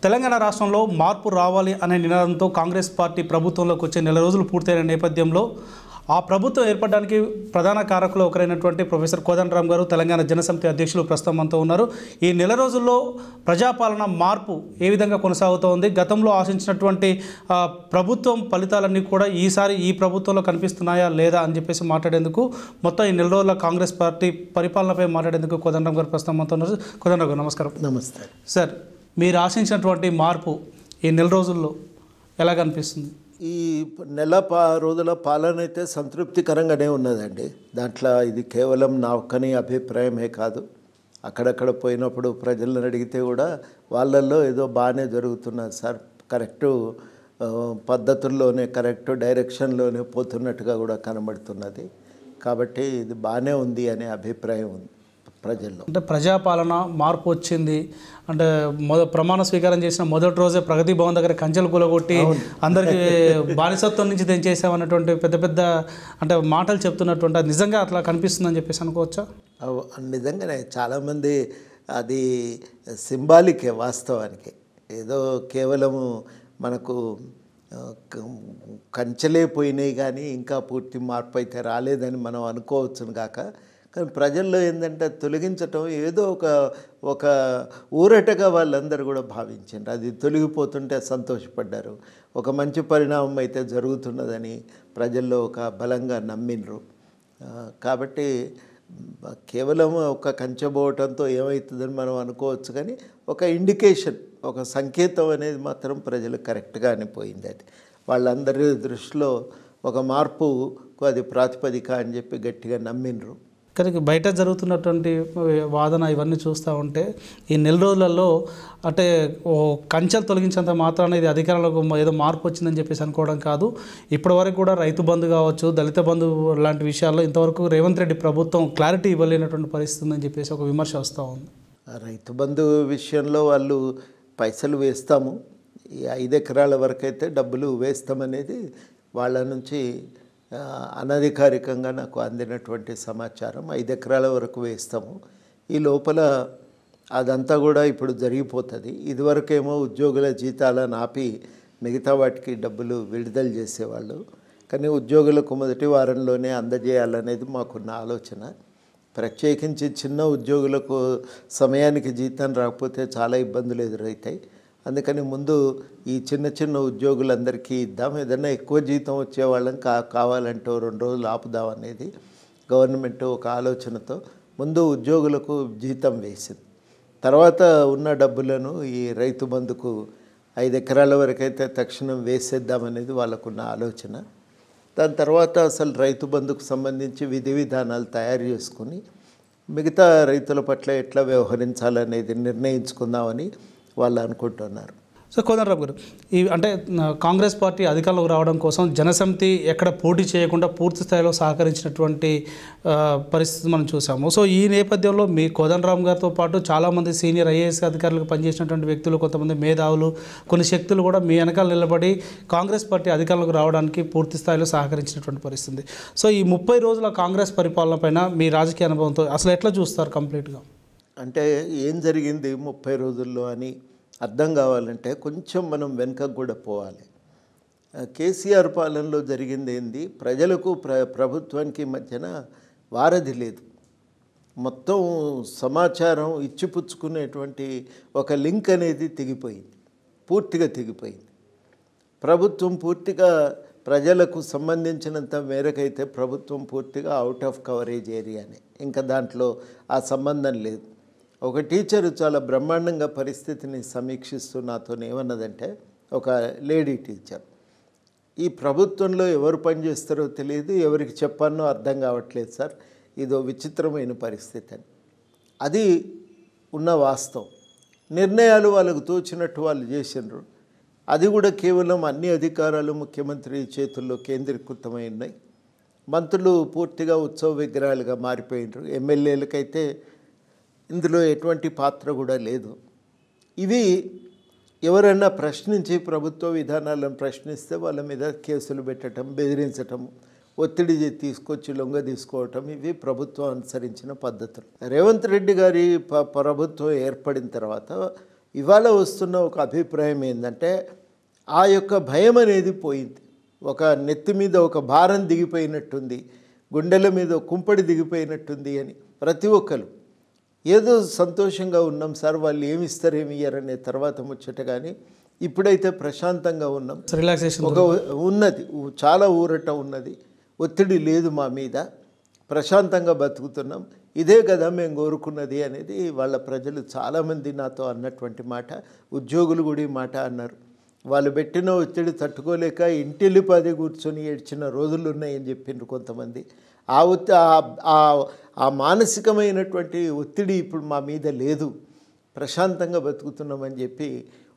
తెలంగాణ రాష్ట్రంలో మార్పు రావాలి అనే నినాదంతో కాంగ్రెస్ పార్టీ ప్రభుత్వంలోకి వచ్చే నెల రోజులు పూర్తయిన నేపథ్యంలో ఆ ప్రభుత్వం ఏర్పడడానికి ప్రధాన కారకులు ఒకరైనటువంటి ప్రొఫెసర్ కోదండరామ్ గారు తెలంగాణ జనసమితి అధ్యక్షులు ప్రస్తుతం మనతో ఉన్నారు. ఈ నెల రోజుల్లో ప్రజాపాలన మార్పు ఏ విధంగా కొనసాగుతోంది, గతంలో ఆశించినటువంటి ప్రభుత్వం ఫలితాలన్నీ కూడా ఈసారి ఈ ప్రభుత్వంలో కనిపిస్తున్నాయా లేదా అని చెప్పేసి మాట్లాడేందుకు మొత్తం ఈ నెల రోజుల కాంగ్రెస్ పార్టీ పరిపాలనపై మాట్లాడేందుకు కోదండరామ్ గారు ప్రస్తుతం మనతో ఉన్నారు. కోదండరామ్ గారు నమస్కారం. నమస్తే సార్. మీరు ఆశించినటువంటి మార్పు ఈ నెల రోజుల్లో ఎలా కనిపిస్తుంది? ఈ నెల రోజుల పాలన అయితే సంతృప్తికరంగానే ఉన్నదండి. దాంట్లో ఇది కేవలం నా ఒక్కని అభిప్రాయమే కాదు. అక్కడక్కడ పోయినప్పుడు ప్రజలను అడిగితే కూడా వాళ్ళల్లో ఏదో బాగానే జరుగుతున్నది సార్, కరెక్టు పద్ధతుల్లోనే కరెక్ట్ డైరెక్షన్లోనే పోతున్నట్టుగా కూడా కనబడుతున్నది. కాబట్టి ఇది బాగానే ఉంది అనే అభిప్రాయం ఉంది ప్రజల్లో. అంటే ప్రజాపాలన మార్పు వచ్చింది అంటే ప్రమాణ స్వీకారం చేసిన మొదటి రోజే ప్రగతి భవన్ దగ్గర కంచెలు కూలగొట్టి అందరికీ బానిసత్వం నుంచి తెంచేసామన్నటువంటి పెద్ద పెద్ద అంటే మాటలు చెప్తున్నటువంటి అది నిజంగా అట్లా కనిపిస్తుందని చెప్పేసి అనుకోవచ్చా? నిజంగానే చాలామంది అది సింబాలికే, వాస్తవానికి ఏదో కేవలము మనకు కంచెలే పోయినాయి కానీ ఇంకా పూర్తి మార్పు అయితే రాలేదని మనం అనుకోవచ్చును కాక, కానీ ప్రజల్లో ఏంటంటే తొలగించటం ఏదో ఒక ఊరటగా వాళ్ళందరూ కూడా భావించారు. అది తొలగిపోతుంటే సంతోషపడ్డారు. ఒక మంచి పరిణామం అయితే జరుగుతున్నదని ప్రజల్లో ఒక బలంగా నమ్మినరు. కాబట్టి కేవలం ఒక కంచెబోవటంతో ఏమవుతుందని మనం అనుకోవచ్చు, కానీ ఒక ఇండికేషన్, ఒక సంకేతం అనేది మాత్రం ప్రజలు కరెక్ట్గా అనిపోయింది. అది వాళ్ళందరి దృష్టిలో ఒక మార్పుకు అది ప్రాతిపదిక అని చెప్పి గట్టిగా నమ్మినరు. కానీ బయట జరుగుతున్నటువంటి వాదన ఇవన్నీ చూస్తూ ఉంటే ఈ నెల రోజులలో అంటే కంచెలు తొలగించేంత మాత్రాన ఇది అధికారంలోకి ఏదో మార్పు వచ్చిందని చెప్పేసి అనుకోవడం కాదు. ఇప్పటివరకు కూడా రైతు బంధు కావచ్చు, దళిత బంధు లాంటి విషయాల్లో ఇంతవరకు రేవంత్ రెడ్డి ప్రభుత్వం క్లారిటీ ఇవ్వలేనటువంటి పరిస్థితి ఉందని చెప్పేసి ఒక విమర్శ వస్తూ ఉంది. రైతు బంధు విషయంలో వాళ్ళు పైసలు వేస్తాము, ఈ 5 ఎకరాల వరకు అయితే డబ్బులు వేస్తామనేది వాళ్ళ నుంచి అనధికారికంగా నాకు అందినటువంటి సమాచారం. 5 ఎకరాల వరకు వేస్తాము. ఈ లోపల అదంతా కూడా ఇప్పుడు జరిగిపోతుంది. ఇదివరకేమో ఉద్యోగుల జీతాలను ఆపి మిగతా వాటికి డబ్బులు విడుదల చేసేవాళ్ళు, కానీ ఉద్యోగులకు మొదటి వారంలోనే అందజేయాలనేది మాకున్న ఆలోచన. ప్రత్యేకించి చిన్న ఉద్యోగులకు సమయానికి జీతం రాకపోతే చాలా ఇబ్బందులు ఎదురవుతాయి. అందుకని ముందు ఈ చిన్న చిన్న ఉద్యోగులందరికీ ఇద్దాం, ఏదైనా ఎక్కువ జీతం వచ్చేవాళ్ళని కావాలంటే 2 రోజులు ఆపుదాం అనేది గవర్నమెంట్ ఒక ఆలోచనతో ముందు ఉద్యోగులకు జీతం వేసింది. తర్వాత ఉన్న డబ్బులను ఈ రైతు బంధుకు 5 ఎకరాల వరకైతే తక్షణం వేసేద్దామనేది వాళ్ళకున్న ఆలోచన. దాని తర్వాత అసలు రైతు బంధుకు సంబంధించి విధి విధానాలు తయారు చేసుకుని మిగతా రైతుల పట్ల ఎట్లా వ్యవహరించాలనేది నిర్ణయించుకుందామని వాళ్ళు అనుకుంటున్నారు. సో కోదండరామ్ గారు, ఈ అంటే కాంగ్రెస్ పార్టీ అధికారంలోకి రావడం కోసం జనసమితి ఎక్కడ పోటీ చేయకుండా పూర్తి స్థాయిలో సహకరించినటువంటి పరిస్థితి మనం చూసాము. సో ఈ నేపథ్యంలో మీ కోదండరామ్ గారితో పాటు చాలామంది సీనియర్ ఐఏఎస్ అధికారులకు పనిచేసినటువంటి వ్యక్తులు, కొంతమంది మేధావులు, కొన్ని శక్తులు కూడా మీ వెనకాల నిలబడి కాంగ్రెస్ పార్టీ అధికారంలోకి రావడానికి పూర్తి స్థాయిలో సహకరించినటువంటి పరిస్థితి. సో ఈ 30 రోజుల కాంగ్రెస్ పరిపాలన పైన మీ రాజకీయ అనుభవంతో అసలు ఎట్లా చూస్తారు కంప్లీట్గా? అంటే ఏం జరిగింది 30 రోజుల్లో అని అర్థం కావాలంటే కొంచెం మనం వెనుకకు కూడా పోవాలి. కేసీఆర్ పాలనలో జరిగింది ఏంది, ప్రజలకు ప్రభుత్వానికి మధ్యన వారధి లేదు. మొత్తం సమాచారం ఇచ్చిపుచ్చుకునేటువంటి ఒక లింక్ అనేది తెగిపోయింది, పూర్తిగా తెగిపోయింది. ప్రభుత్వం పూర్తిగా ప్రజలకు సంబంధించినంత మేరకైతే ప్రభుత్వం పూర్తిగా అవుట్ ఆఫ్ కవరేజ్ ఏరియానే, ఇంకా దాంట్లో ఆ సంబంధం లేదు. ఒక టీచరు చాలా బ్రహ్మాండంగా పరిస్థితిని సమీక్షిస్తూ నాతో ఏమన్నదంటే, ఒక లేడీ టీచర్, ఈ ప్రభుత్వంలో ఎవరు పనిచేస్తారో తెలియదు, ఎవరికి చెప్పానో అర్థం కావట్లేదు సార్, ఇదో విచిత్రమైన పరిస్థితి అని. అది ఉన్న వాస్తవం. నిర్ణయాలు వాళ్ళకు తోచినట్టు వాళ్ళు చేసినారు. అది కూడా కేవలం అన్ని అధికారాలు ముఖ్యమంత్రి చేతుల్లో కేంద్రీకృతమై ఉన్నాయి. మంత్రులు పూర్తిగా ఉత్సవ విగ్రహాలుగా మారిపోయినారు. ఎమ్మెల్యేలకైతే ఇందులో ఎటువంటి పాత్ర కూడా లేదు. ఇవి ఎవరైనా ప్రశ్నించి ప్రభుత్వ విధానాలను ప్రశ్నిస్తే వాళ్ళ మీద కేసులు పెట్టడం, బెదిరించటం, ఒత్తిడి తీసుకొచ్చి లొంగ తీసుకోవటం, ఇవి ప్రభుత్వం అనుసరించిన పద్ధతులు. రేవంత్ రెడ్డి గారి ప్రభుత్వం ఏర్పడిన తర్వాత ఇవాళ వస్తున్న ఒక అభిప్రాయం ఏంటంటే ఆ యొక్క భయం అనేది పోయింది. ఒక నెత్తి మీద ఒక భారం దిగిపోయినట్టుంది, గుండెల మీద కుంపడి దిగిపోయినట్టుంది అని ప్రతి ఒక్కరు ఏదో సంతోషంగా ఉన్నాం సార్, వాళ్ళు ఏమి ఇస్తారు ఏమి ఇయ్యారనే తర్వాత ముచ్చట. కానీ ఇప్పుడైతే ప్రశాంతంగా ఉన్నాం, రిలాక్సేషన్ ఒక ఉన్నది, చాలా ఊరట ఉన్నది, ఒత్తిడి లేదు మా మీద, ప్రశాంతంగా బతుకుతున్నాం, ఇదే కదా మేము కోరుకున్నది అనేది వాళ్ళ ప్రజలు చాలామంది నాతో అన్నటువంటి మాట. ఉద్యోగులు కూడా ఈ మాట అన్నారు. వాళ్ళు పెట్టిన ఒత్తిడి తట్టుకోలేక ఇంటిల్లిపాది కూర్చొని ఏడ్చిన రోజులు ఉన్నాయని చెప్పిండ్రు కొంతమంది. ఆ మానసికమైనటువంటి ఒత్తిడి ఇప్పుడు మా మీద లేదు, ప్రశాంతంగా బతుకుతున్నామని చెప్పి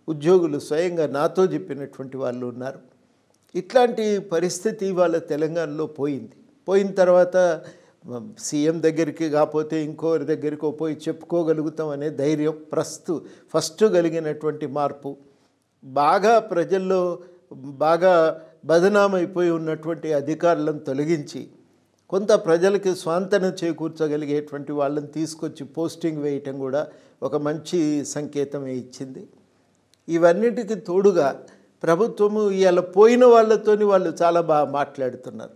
ఉద్యోగులు స్వయంగా నాతో చెప్పినటువంటి వాళ్ళు ఉన్నారు. ఇట్లాంటి పరిస్థితి వాళ్ళ తెలంగాణలో పోయింది. పోయిన తర్వాత సీఎం దగ్గరికి కాకపోతే ఇంకోరి దగ్గరికి పోయి చెప్పుకోగలుగుతాం అనే ధైర్యం ఫస్ట్ కలిగినటువంటి మార్పు. బాగా ప్రజల్లో బాగా బదనామైపోయి ఉన్నటువంటి అధికారులను తొలగించి కొంత ప్రజలకి స్వాంతన చేకూర్చగలిగేటువంటి వాళ్ళని తీసుకొచ్చి పోస్టింగ్ వేయటం కూడా ఒక మంచి సంకేతమే ఇచ్చింది. ఇవన్నిటికీ తోడుగా ప్రభుత్వము ఇవాళ పోయిన వాళ్ళతోని వాళ్ళు చాలా బాగా మాట్లాడుతున్నారు.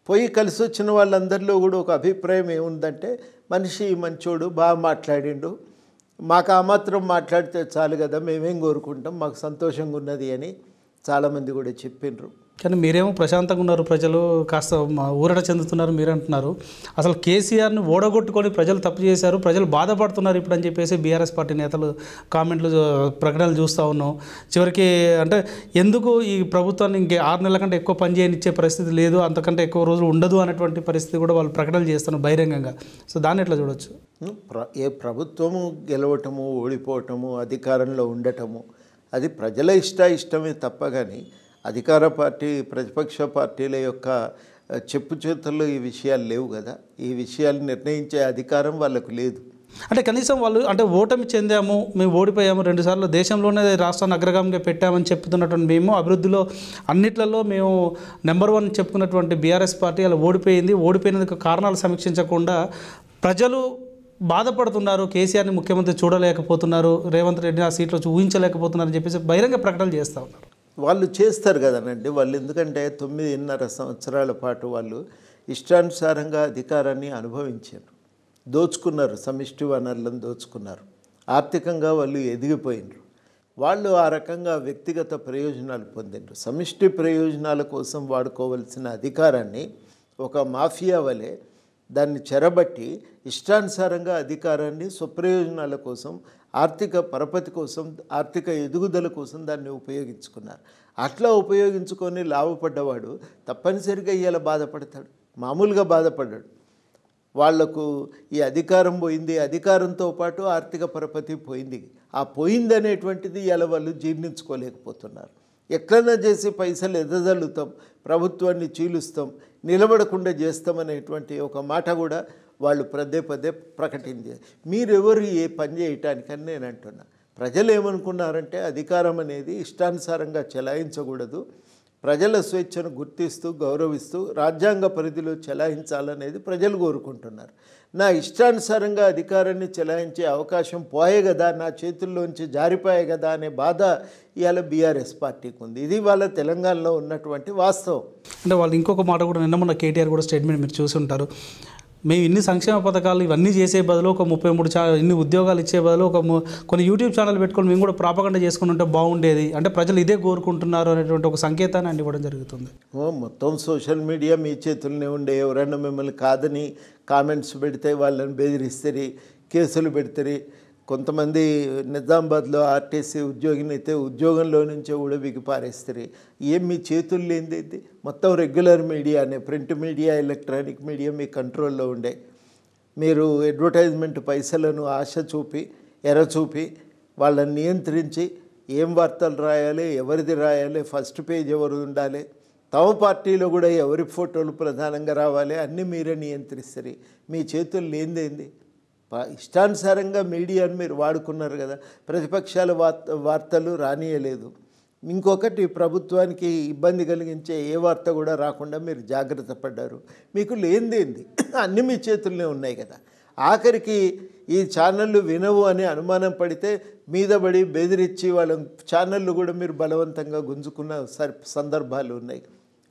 పోయి కలిసి వచ్చిన వాళ్ళందరిలో కూడా ఒక అభిప్రాయం ఏముందంటే, మనిషి మంచోడు, బాగా మాట్లాడిండు, మాకు ఆ మాత్రం మాట్లాడితే చాలు కదా, మేమేం కోరుకుంటాం, మాకు సంతోషంగా ఉన్నది అని చాలామంది కూడా చెప్పిండ్రు. కానీ మీరేమో ప్రశాంతంగా ఉన్నారు, ప్రజలు కాస్త ఊరట చెందుతున్నారు మీరు అంటున్నారు. అసలు కేసీఆర్ని ఓడగొట్టుకొని ప్రజలు తప్పు చేశారు, ప్రజలు బాధపడుతున్నారు ఇప్పుడు అని చెప్పేసి బీఆర్ఎస్ పార్టీ నేతలు కామెంట్లు ప్రకటనలు చూస్తూ ఉన్నాం. చివరికి అంటే ఎందుకు ఈ ప్రభుత్వాన్ని ఇంకే 6 నెలల కంటే ఎక్కువ పని చేయనిచ్చే పరిస్థితి లేదు, అంతకంటే ఎక్కువ రోజులు ఉండదు అనేటువంటి పరిస్థితి కూడా వాళ్ళు ప్రకటనలు చేస్తున్నారు బహిరంగంగా. సో దాన్ని ఎట్లా చూడొచ్చు? ఏ ప్రభుత్వము గెలవటము, ఓడిపోవటము, అధికారంలో ఉండటము అది ప్రజల ఇష్టమే తప్ప కానీ అధికార పార్టీ ప్రతిపక్ష పార్టీల యొక్క చెప్పు చేతుల్లో ఈ విషయాలు లేవు కదా. ఈ విషయాలు నిర్ణయించే అధికారం వాళ్ళకు లేదు. అంటే కనీసం వాళ్ళు అంటే ఓటమి చెందాము, మేము ఓడిపోయాము, 2 సార్లు దేశంలోనే రాష్ట్రాన్ని అగ్రగామిగా పెట్టామని చెప్తున్నటువంటి మేము అభివృద్ధిలో అన్నిట్లలో మేము నెంబర్ 1 చెప్పుకున్నటువంటి బీఆర్ఎస్ పార్టీ అలా ఓడిపోయినందుకు కారణాలు సమీక్షించకుండా ప్రజలు బాధపడుతున్నారు, కేసీఆర్ని ముఖ్యమంత్రి చూడలేకపోతున్నారు, రేవంత్ రెడ్డిని ఆ సీట్లో ఊహించలేకపోతున్నారని చెప్పేసి బహిరంగ ప్రకటనలు చేస్తూ ఉన్నారు. వాళ్ళు చేస్తారు కదనండి. వాళ్ళు ఎందుకంటే 9.5 సంవత్సరాల పాటు వాళ్ళు ఇష్టానుసారంగా అధికారాన్ని అనుభవించారు, దోచుకున్నారు, సమిష్టి వనరులను దోచుకున్నారు, ఆర్థికంగా వాళ్ళు ఎదిగిపోయినారు. వాళ్ళు ఆ రకంగా వ్యక్తిగత ప్రయోజనాలు పొందినారు. సమిష్టి ప్రయోజనాల కోసం వాడుకోవలసిన అధికారాన్ని ఒక మాఫియా వలె దాన్ని చెరబట్టి ఇష్టానుసారంగా అధికారాన్ని స్వప్రయోజనాల కోసం, ఆర్థిక పరపతి కోసం, ఆర్థిక ఎదుగుదల కోసం దాన్ని ఉపయోగించుకున్నారు. అట్లా ఉపయోగించుకొని లాభపడ్డవాడు తప్పనిసరిగా ఇలా బాధపడతాడు, మామూలుగా బాధపడ్డాడు. వాళ్లకు ఈ అధికారం పోయింది, అధికారంతో పాటు ఆర్థిక పరపతి పోయింది. ఆ పోయిందనేటువంటిది ఇలా వాళ్ళు జీర్ణించుకోలేకపోతున్నారు. ఎట్లన్నా చేసి పైసలు ఎదజల్లుతాం, ప్రభుత్వాన్ని చీలుస్తాం, నిలబడకుండా చేస్తామనేటువంటి ఒక మాట కూడా వాళ్ళు పదే ప్రకటించారు. మీరెవరు ఏ పని చేయటానికని నేను అంటున్నా. ప్రజలు ఏమనుకున్నారంటే అధికారం అనేది ఇష్టానుసారంగా చెలాయించకూడదు, ప్రజల స్వేచ్ఛను గుర్తిస్తూ గౌరవిస్తూ రాజ్యాంగ పరిధిలో చెలాయించాలనేది ప్రజలు కోరుకుంటున్నారు. నా ఇష్టానుసారంగా అధికారాన్ని చెలాయించే అవకాశం పోయే కదా, నా చేతుల్లోంచి జారిపోయే కదా అనే బాధ ఇవాళ బీఆర్ఎస్ పార్టీకి ఉంది. ఇది వాళ్ళ తెలంగాణలో ఉన్నటువంటి వాస్తవం. అంటే వాళ్ళు ఇంకొక మాట కూడా నిన్న మొన్న కేటీఆర్ కూడా స్టేట్మెంట్ మీరు చూసి ఉంటారు. మేము ఇన్ని సంక్షేమ పథకాలు ఇవన్నీ చేసే బదులు ఒక 33 ఇన్ని ఉద్యోగాలు ఇచ్చే బదులు కొన్ని యూట్యూబ్ ఛానల్ పెట్టుకొని మేము కూడా ప్రాపగండా చేసుకుని ఉంటే బాగుండేది, అంటే ప్రజలు ఇదే కోరుకుంటున్నారు అనేటువంటి ఒక సంకేతాన్ని అందివ్వడం జరుగుతుంది. మొత్తం సోషల్ మీడియా మీ చేతుల్లోనే ఉండే, ఎవరైనా మిమ్మల్ని కాదని కామెంట్స్ పెడితే వాళ్ళని బెదిరిస్తారు, కేసులు పెడతారు. కొంతమంది నిజామాబాద్లో ఆర్టీసీ ఉద్యోగిని అయితే ఉద్యోగంలో నుంచే ఉడబికి పారేస్తారు. ఏం మీ చేతులు లేనిది, మొత్తం రెగ్యులర్ మీడియానే, ప్రింట్ మీడియా, ఎలక్ట్రానిక్ మీడియా మీ కంట్రోల్లో ఉండే. మీరు అడ్వర్టైజ్మెంట్ పైసలను ఆశ చూపి ఎర చూపి వాళ్ళని నియంత్రించి ఏం వార్తలు రాయాలి, ఎవరిది రాయాలి, ఫస్ట్ పేజ్ ఎవరు ఉండాలి, తమ పార్టీలో కూడా ఎవరి ఫోటోలు ప్రధానంగా రావాలి, అన్నీ మీరే నియంత్రిస్తారు. మీ చేతులు లేనిదేంది? ఇష్టానుసారంగా మీడియాను మీరు వాడుకున్నారు కదా, ప్రతిపక్షాల వార్తలు రానియలేదు. ఇంకొకటి, ప్రభుత్వానికి ఇబ్బంది కలిగించే ఏ వార్త కూడా రాకుండా మీరు జాగ్రత్త పడ్డారు. మీకు లేనిదేంది? అన్నీ మీ చేతుల్లోనే ఉన్నాయి కదా. ఆఖరికి ఈ ఛానళ్ళు వినవు అని అనుమానం పడితే మీద పడి బెదిరించి వాళ్ళ ఛానళ్ళు కూడా మీరు బలవంతంగా గుంజుకున్న సందర్భాలు ఉన్నాయి.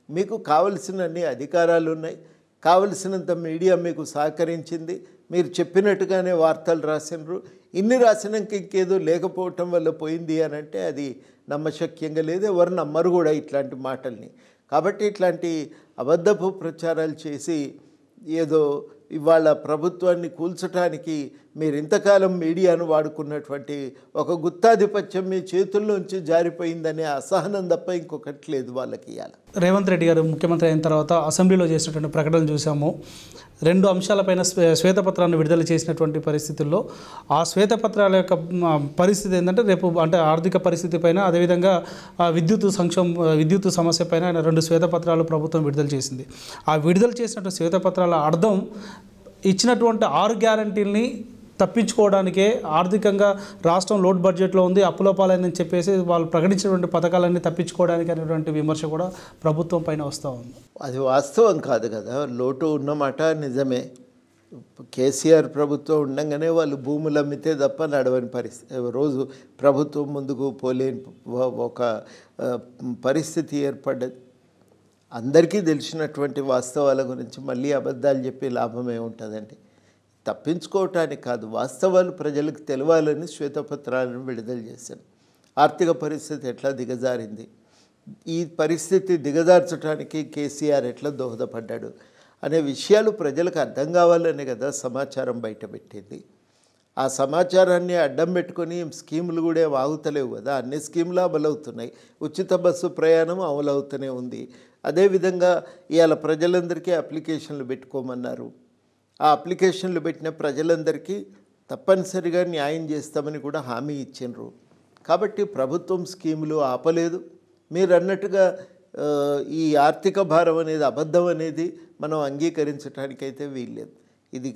మీకు కావలసిన అన్ని అధికారాలు ఉన్నాయి, కావలసినంత మీడియా మీకు సహకరించింది, మీరు చెప్పినట్టుగానే వార్తలు రాసినారు. ఇన్ని రాసినాక ఇంకేదో లేకపోవటం వల్ల పోయింది అని అంటే అది నమ్మశక్యంగా లేదు, ఎవరు నమ్మరు కూడా ఇట్లాంటి మాటల్ని. కాబట్టి ఇట్లాంటి అబద్ధపు ప్రచారాలు చేసి ఏదో ఇవాళ ప్రభుత్వాన్ని కూల్చడానికి మీరు ఇంతకాలం మీడియాను వాడుకున్నటువంటి ఒక గుత్తాధిపత్యం మీ చేతుల్లోంచి జారిపోయిందనే అసహనం తప్ప ఇంకొకటి లేదు వాళ్ళకి. ఇవ్వాలి రేవంత్ రెడ్డి గారు ముఖ్యమంత్రి అయిన తర్వాత అసెంబ్లీలో చేసినటువంటి ప్రకటనలు చూసాము. 2 అంశాలపైన శ్వేతపత్రాన్ని విడుదల చేసినటువంటి పరిస్థితుల్లో ఆ శ్వేతపత్రాల యొక్క పరిస్థితి ఏంటంటే రేపు అంటే ఆర్థిక పరిస్థితి పైన, అదేవిధంగా విద్యుత్ సమస్య పైన ఆయన 2 శ్వేతపత్రాలు ప్రభుత్వం విడుదల చేసింది. ఆ విడుదల చేసినటువంటి శ్వేతపత్రాల అర్థం ఇచ్చినటువంటి 6 గ్యారంటీల్ని తప్పించుకోవడానికే, ఆర్థికంగా రాష్ట్రం లోడ్ బడ్జెట్లో ఉంది, అప్పుల పాలైందని చెప్పేసి వాళ్ళు ప్రకటించినటువంటి పథకాలన్నీ తప్పించుకోవడానికి అనేటువంటి విమర్శ కూడా ప్రభుత్వం పైన వస్తూ ఉంది. అది వాస్తవం కాదు కదా, లోటు ఉన్నమాట నిజమే. కేసీఆర్ ప్రభుత్వం ఉండగానే వాళ్ళు భూములు అమ్మితే తప్ప నడవని పరిస్థితి, రోజు ప్రభుత్వం ముందుకు పోలేని ఒక పరిస్థితి ఏర్పడ్డది. అందరికీ తెలిసినటువంటి వాస్తవాల గురించి మళ్ళీ అబద్ధాలు చెప్పి లాభం ఏముంటుందండి? తప్పించుకోవటానికి కాదు, వాస్తవాలు ప్రజలకు తెలవాలని శ్వేతపత్రాలను విడుదల చేశాను. ఆర్థిక పరిస్థితి ఎట్లా దిగజారింది, ఈ పరిస్థితి దిగజార్చడానికి కేసీఆర్ ఎట్లా దోహదపడ్డాడు అనే విషయాలు ప్రజలకు అర్థం కావాలనే కదా సమాచారం బయటపెట్టింది. ఆ సమాచారాన్ని అడ్డం పెట్టుకొని స్కీములు కూడా ఆగుతలేవు కదా, అన్ని స్కీములు అమలవుతున్నాయి. ఉచిత బస్సు ప్రయాణం అమలవుతూనే ఉంది. అదేవిధంగా ఇవాళ ప్రజలందరికీ అప్లికేషన్లు పెట్టుకోమన్నారు. ఆ అప్లికేషన్లు పెట్టిన ప్రజలందరికీ తప్పనిసరిగా న్యాయం చేస్తామని కూడా హామీ ఇచ్చిండ్రు. కాబట్టి ప్రభుత్వం స్కీములు ఆపలేదు. మీరు అన్నట్టుగా ఈ ఆర్థిక భారం అనేది అబద్ధం అనేది మనం అంగీకరించడానికైతే వీల్లేదు. ఇది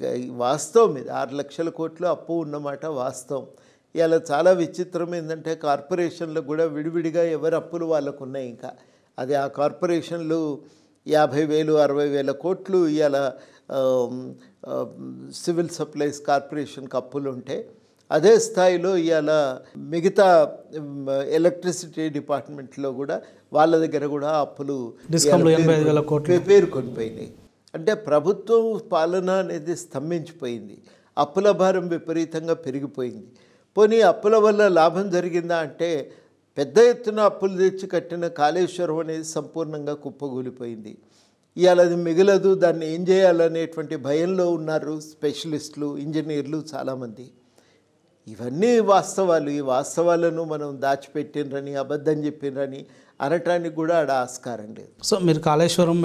వాస్తవం. ఇది 6 లక్షల కోట్లు అప్పు ఉన్నమాట వాస్తవం. ఇలా చాలా విచిత్రం ఏంటంటే కార్పొరేషన్లకు కూడా విడివిడిగా ఎవరి అప్పులు వాళ్ళకు ఉన్నాయి. ఇంకా అది ఆ కార్పొరేషన్లు 50,000 60,000 కోట్లు ఇవాళ సివిల్ సప్లైస్ కార్పొరేషన్కి అప్పులు ఉంటే, అదే స్థాయిలో ఇవాళ మిగతా ఎలక్ట్రిసిటీ డిపార్ట్మెంట్లో కూడా వాళ్ళ దగ్గర కూడా అప్పులు పేరుకొనిపోయినాయి. అంటే ప్రభుత్వం పాలన అనేది స్తంభించిపోయింది, అప్పుల భారం విపరీతంగా పెరిగిపోయింది. పోనీ అప్పుల వల్ల లాభం జరిగిందా అంటే పెద్ద ఎత్తున అప్పులు తెచ్చి కట్టిన కాళేశ్వరం అనేది సంపూర్ణంగా కుప్పగూలిపోయింది. ఇవాళ అది మిగలదు, దాన్ని ఏం చేయాలనేటువంటి భయంలో ఉన్నారు స్పెషలిస్టులు, ఇంజనీర్లు చాలామంది. ఇవన్నీ వాస్తవాలు. ఈ వాస్తవాలను మనం దాచిపెట్టినరని, అబద్ధం చెప్పినరని అనటానికి కూడా ఆడ ఆస్కారం లేదు. సో మీరు కాళేశ్వరం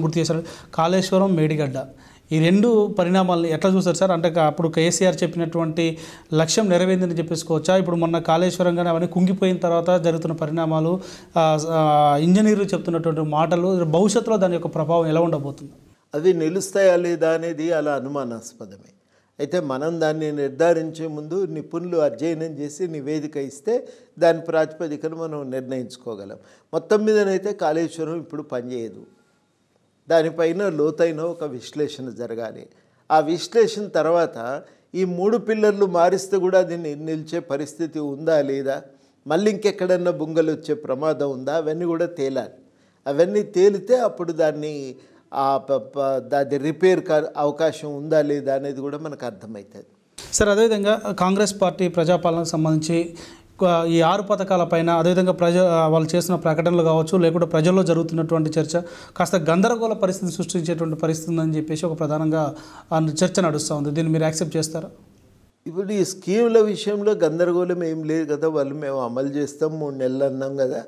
గుర్తు చేశారు. కాళేశ్వరం, మేడిగడ్డ ఈ 2 పరిణామాలను ఎట్లా చూస్తారు సార్? అంటే అప్పుడు కేసీఆర్ చెప్పినటువంటి లక్ష్యం నెరవేరిందని చెప్పేసుకోవచ్చా? ఇప్పుడు మొన్న కాళేశ్వరం కానీ అవన్నీ కుంగిపోయిన తర్వాత జరుగుతున్న పరిణామాలు, ఇంజనీర్లు చెప్తున్నటువంటి మాటలు, భవిష్యత్తులో దాని యొక్క ప్రభావం ఎలా ఉండబోతుంది? అవి నిలుస్తాయా లేదా అనేది అలా అనుమానాస్పదమే. అయితే మనం దాన్ని నిర్ధారించే ముందు నిపుణులు అధ్యయనం చేసి నివేదిక ఇస్తే దాని ప్రాతిపదికను మనం నిర్ణయించుకోగలం. మొత్తం మీదనైతే కాళేశ్వరం ఇప్పుడు పనిచేయదు. దానిపైన లోతైన ఒక విశ్లేషణ జరగాలి. ఆ విశ్లేషణ తర్వాత ఈ 3 పిల్లర్లు మారిస్తే కూడా అది నిలిచే పరిస్థితి ఉందా లేదా, మళ్ళీ ఇంకెక్కడన్నా బుంగలు వచ్చే ప్రమాదం ఉందా, అవన్నీ కూడా తేలాలి. అవన్నీ తేలితే అప్పుడు దాన్ని రిపేర్ అవకాశం ఉందా లేదా అనేది కూడా మనకు అర్థమవుతుంది. సార్ అదేవిధంగా కాంగ్రెస్ పార్టీ ప్రజాపాలనకు సంబంధించి ఈ 6 పథకాల పైన, అదేవిధంగా వాళ్ళు చేస్తున్న ప్రకటనలు కావచ్చు, లేకుంటే ప్రజల్లో జరుగుతున్నటువంటి చర్చ కాస్త గందరగోళ పరిస్థితి సృష్టించేటువంటి పరిస్థితి ఉందని చెప్పేసి ఒక ప్రధానంగా చర్చ నడుస్తూ ఉంది. దీన్ని మీరు యాక్సెప్ట్ చేస్తారా? ఇప్పుడు ఈ స్కీముల విషయంలో గందరగోళం ఏం లేదు కదా. వాళ్ళు మేము అమలు చేస్తాం 3 నెలలు అన్నాం కదా,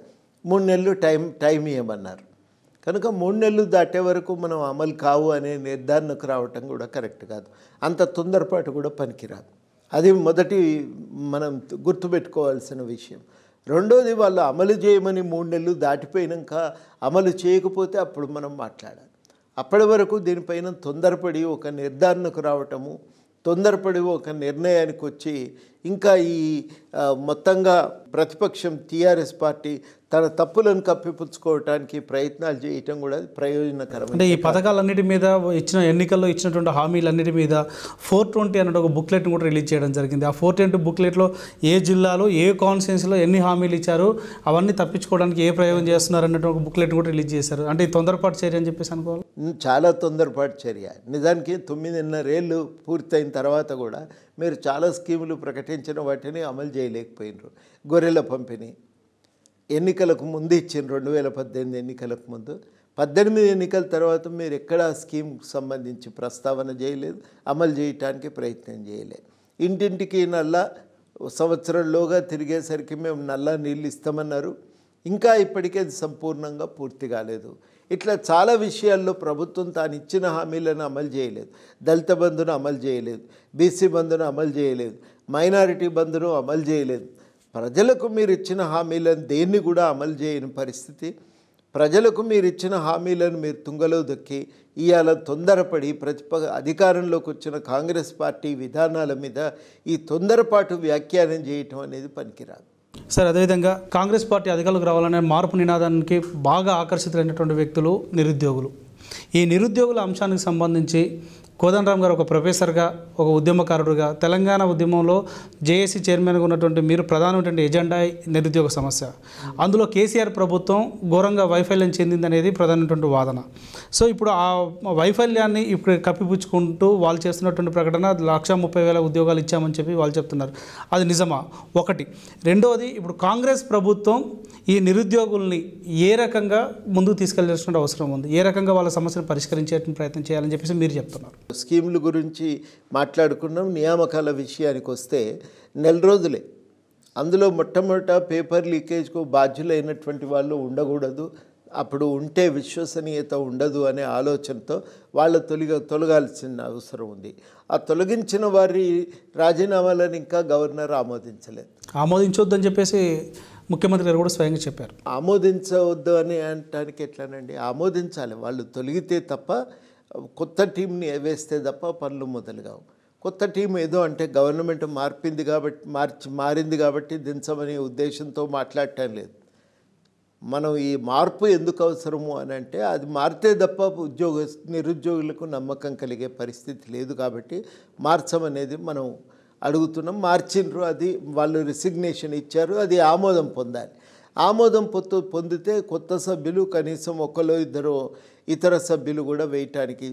3 నెలలు టైం ఇవ్వమన్నారు. కనుక 3 నెలలు దాటే వరకు మనం అమలు కావు అనే నిర్ధారణకు రావటం కూడా కరెక్ట్ కాదు. అంత తొందరపాటు కూడా పనికిరాదు. అది మొదటి మనం గుర్తుపెట్టుకోవాల్సిన విషయం. రెండోది, వాళ్ళు అమలు చేయమని 3 నెలలు దాటిపోయినాక అమలు చేయకపోతే అప్పుడు మనం మాట్లాడాలి. అప్పటి వరకు దీనిపైన తొందరపడి ఒక నిర్ధారణకు రావటము, తొందరపడి ఒక నిర్ణయానికి వచ్చి ఇంకా ఈ మొత్తంగా ప్రతిపక్షం టీఆర్ఎస్ పార్టీ తన తప్పులను కప్పిపుచ్చుకోవడానికి ప్రయత్నాలు చేయటం కూడా ప్రయోజనకరం. అంటే ఈ పథకాలన్నిటి మీద ఎన్నికల్లో ఇచ్చినటువంటి హామీలన్నిటి మీద 420 అనే ఒక బుక్లెట్ని కూడా రిలీజ్ చేయడం జరిగింది. ఆ 420 బుక్లెట్లో ఏ జిల్లాలో ఏ కాన్స్టిట్యున్సీలో ఎన్ని హామీలు ఇచ్చారు, అవన్నీ తప్పించుకోవడానికి ఏ ప్రయోగం చేస్తున్నారు అన్నట్టు ఒక బుక్లెట్ కూడా రిలీజ్ చేశారు. అంటే ఈ తొందరపాటు చర్య అని చెప్పేసి అనుకోవాలి. చాలా తొందరపాటు చర్య. నిజానికి 9.5 ఏళ్ళు పూర్తయిన తర్వాత కూడా మీరు చాలా స్కీములు ప్రకటించిన వాటిని అమలు చేయలేకపోయినారు. గొర్రెల పంపిణీ ఎన్నికలకు ముందు ఇచ్చిన 2018 ఎన్నికలకు ముందు, 18 ఎన్నికల తర్వాత మీరు ఎక్కడా స్కీమ్కి సంబంధించి ప్రస్తావన చేయలేదు, అమలు చేయటానికి ప్రయత్నం చేయలేదు. ఇంటింటికి నల్ల సంవత్సరంలోగా తిరిగేసరికి మేము నల్ల నీళ్ళు ఇస్తామన్నారు, ఇంకా ఇప్పటికే అది సంపూర్ణంగా పూర్తి కాలేదు. ఇట్లా చాలా విషయాల్లో ప్రభుత్వం తాను ఇచ్చిన హామీలను అమలు చేయలేదు. దళిత బంధును అమలు చేయలేదు, బీసీ బంధును అమలు చేయలేదు, మైనారిటీ బంధును అమలు చేయలేదు. ప్రజలకు మీరు ఇచ్చిన హామీలను దేన్ని కూడా అమలు చేయని పరిస్థితి. ప్రజలకు మీరు ఇచ్చిన హామీలను మీరు తుంగలో దొక్కి ఇవాళ తొందరపడి అధికారంలోకి వచ్చిన కాంగ్రెస్ పార్టీ విధానాల మీద ఈ తొందరపాటు వ్యాఖ్యానం చేయటం అనేది పనికిరాదు. సార్, అదేవిధంగా కాంగ్రెస్ పార్టీ అధికారులకు రావాలనే మార్పు నినాదానికి బాగా ఆకర్షితులైనటువంటి వ్యక్తులు నిరుద్యోగులు. ఈ నిరుద్యోగుల అంశానికి సంబంధించి కోదండరామ్ గారు ఒక ప్రొఫెసర్గా, ఒక ఉద్యమకారుడుగా, తెలంగాణ ఉద్యమంలో జేఏసీ చైర్మన్గా ఉన్నటువంటి మీరు ప్రధానమైనటువంటి ఎజెండా నిరుద్యోగ సమస్య. అందులో కేసీఆర్ ప్రభుత్వం ఘోరంగా వైఫల్యం చెందిందనేది ప్రధానమైనటువంటి వాదన. సో ఇప్పుడు ఆ వైఫల్యాన్ని ఇప్పుడు కప్పిపుచ్చుకుంటూ వాళ్ళు చేస్తున్నటువంటి ప్రకటన 130,000 ఉద్యోగాలు ఇచ్చామని చెప్పి వాళ్ళు చెప్తున్నారు. అది నిజమా? ఒకటి. రెండవది, ఇప్పుడు కాంగ్రెస్ ప్రభుత్వం ఈ నిరుద్యోగుల్ని ఏ రకంగా ముందుకు తీసుకెళ్లాల్సిన అవసరం ఉంది, ఏ రకంగా వాళ్ళ సమస్యను పరిష్కరించే ప్రయత్నం చేయాలని చెప్పేసి మీరు చెప్తున్నారు. స్కీముల గురించి మాట్లాడుకున్నాం. నియామకాల విషయానికి వస్తే నెల రోజులే. అందులో మొట్టమొదట పేపర్ లీకేజ్కు బాధ్యులైనటువంటి వాళ్ళు ఉండకూడదు, అప్పుడు ఉంటే విశ్వసనీయత ఉండదు అనే ఆలోచనతో వాళ్ళ తొలగాల్సిన అవసరం ఉంది. ఆ తొలగించిన వారి రాజీనామాలను ఇంకా గవర్నర్ ఆమోదించొద్దని చెప్పేసి ముఖ్యమంత్రి గారు కూడా స్వయంగా చెప్పారు. ఆమోదించవద్దు అని అనటానికి ఎట్లానండి, ఆమోదించాలి. వాళ్ళు తొలగితే తప్ప, కొత్త టీంని వేస్తే తప్ప పనులు మొదలు కావు. కొత్త టీం ఏదో అంటే గవర్నమెంట్ మారింది కాబట్టి దించమనే ఉద్దేశంతో మాట్లాడటం లేదు. మనం ఈ మార్పు ఎందుకు అవసరము అని అంటే, అది మారితే తప్ప నిరుద్యోగులకు నమ్మకం కలిగే పరిస్థితి లేదు కాబట్టి మార్చమనేది మనం అడుగుతున్నాం. మార్చిండ్రు, అది వాళ్ళు రిసిగ్నేషన్ ఇచ్చారు, అది ఆమోదం పొందాలి. ఆమోదం పొందితే కొత్త సభ్యులు కనీసం ఒకరు ఇద్దరు ఇతర సభ్యులు కూడా వేయటానికి,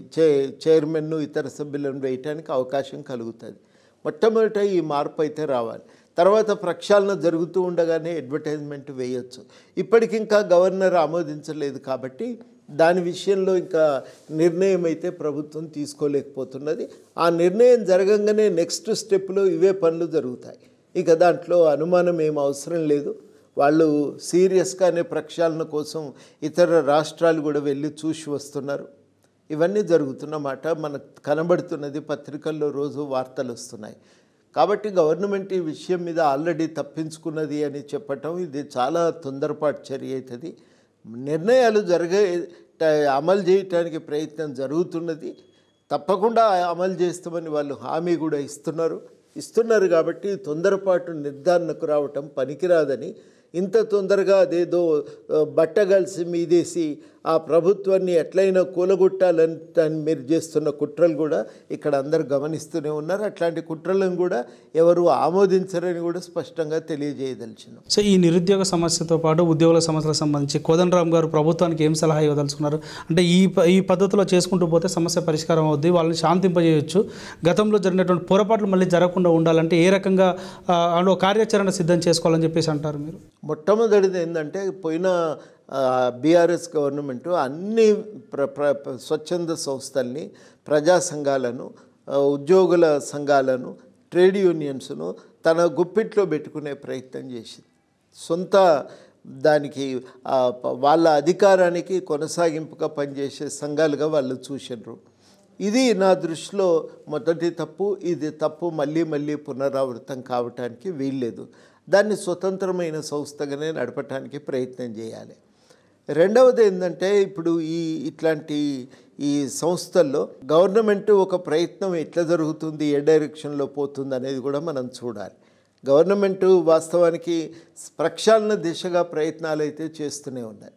చైర్మన్ను ఇతర సభ్యులను వేయటానికి అవకాశం కలుగుతుంది. మొట్టమొదట ఈ మార్పు అయితే రావాలి. తర్వాత ప్రక్షాళన జరుగుతూ ఉండగానే అడ్వర్టైజ్మెంట్ వేయొచ్చు. ఇప్పటికింకా గవర్నర్ ఆమోదించలేదు కాబట్టి దాని విషయంలో ఇంకా నిర్ణయం అయితే ప్రభుత్వం తీసుకోలేకపోతున్నది. ఆ నిర్ణయం జరగంగానే నెక్స్ట్ స్టెప్లో ఇవే పనులు జరుగుతాయి. ఇక దాంట్లో అనుమానం ఏం అవసరం లేదు. వాళ్ళు సీరియస్గానే ప్రక్షాళన కోసం ఇతర రాష్ట్రాలు కూడా వెళ్ళి చూసి వస్తున్నారు. ఇవన్నీ జరుగుతున్నమాట మనకు కనబడుతున్నది, పత్రికల్లో రోజు వార్తలు వస్తున్నాయి. కాబట్టి గవర్నమెంట్ ఈ విషయం మీద ఆల్రెడీ తప్పించుకున్నది అని చెప్పటం ఇది చాలా తొందరపాటు చర్య అవుతుంది. నిర్ణయాలు అమలు చేయటానికి ప్రయత్నం జరుగుతున్నది. తప్పకుండా అమలు చేస్తామని వాళ్ళు హామీ కూడా ఇస్తున్నారు కాబట్టి తొందరపాటు నిర్ధారణకు రావటం పనికిరాదని, ఇంత తొందరగా అదేదో బట్టగలిసి మీదేసి ఆ ప్రభుత్వాన్ని ఎట్లయినా కూలగొట్టాలని దాన్ని మీరు చేస్తున్న కుట్రలు కూడా ఇక్కడ అందరూ గమనిస్తూనే ఉన్నారు. అట్లాంటి కుట్రలను కూడా ఎవరు ఆమోదించరని కూడా స్పష్టంగా తెలియజేయదలిచినాం. సో ఈ నిరుద్యోగ సమస్యతో పాటు ఉద్యోగుల సమస్యలకు సంబంధించి కోదండరామ్ గారు ప్రభుత్వానికి ఏం సలహా ఇవ్వదలుచుకున్నారు? అంటే ఈ పద్ధతిలో చేసుకుంటూ పోతే సమస్య పరిష్కారం అవుద్ది, వాళ్ళని శాంతింపజేయవచ్చు, గతంలో జరిగినటువంటి పొరపాట్లు మళ్ళీ జరగకుండా ఉండాలంటే ఏ రకంగా కార్యాచరణ సిద్ధం చేసుకోవాలని చెప్పేసి అంటారు మీరు? మొట్టమొదటిది ఏంటంటే, పోయిన బీఆర్ఎస్ గవర్నమెంటు అన్ని స్వచ్ఛంద సంస్థల్ని, ప్రజా సంఘాలను, ఉద్యోగుల సంఘాలను, ట్రేడ్ యూనియన్స్ను తన గుప్పిట్లో పెట్టుకునే ప్రయత్నం చేసింది. సొంత దానికి వాళ్ళ అధికారానికి కొనసాగింపుగా పనిచేసే సంఘాలుగా వాళ్ళు చూసినారు. ఇది నా దృష్టిలో మొదటి తప్పు. ఇది తప్పు మళ్ళీ పునరావృతం కావటానికి వీల్లేదు. దాన్ని స్వతంత్రమైన సంస్థగానే నడపటానికి ప్రయత్నం చేయాలి. రెండవది ఏంటంటే, ఇప్పుడు ఇట్లాంటి సంస్థల్లో గవర్నమెంట్ ఒక ప్రయత్నం ఎట్లా జరుగుతుంది, ఏ డైరెక్షన్లో పోతుంది అనేది కూడా మనం చూడాలి. గవర్నమెంటు వాస్తవానికి ప్రక్షాళన దిశగా ప్రయత్నాలు అయితే చేస్తూనే ఉన్నాయి.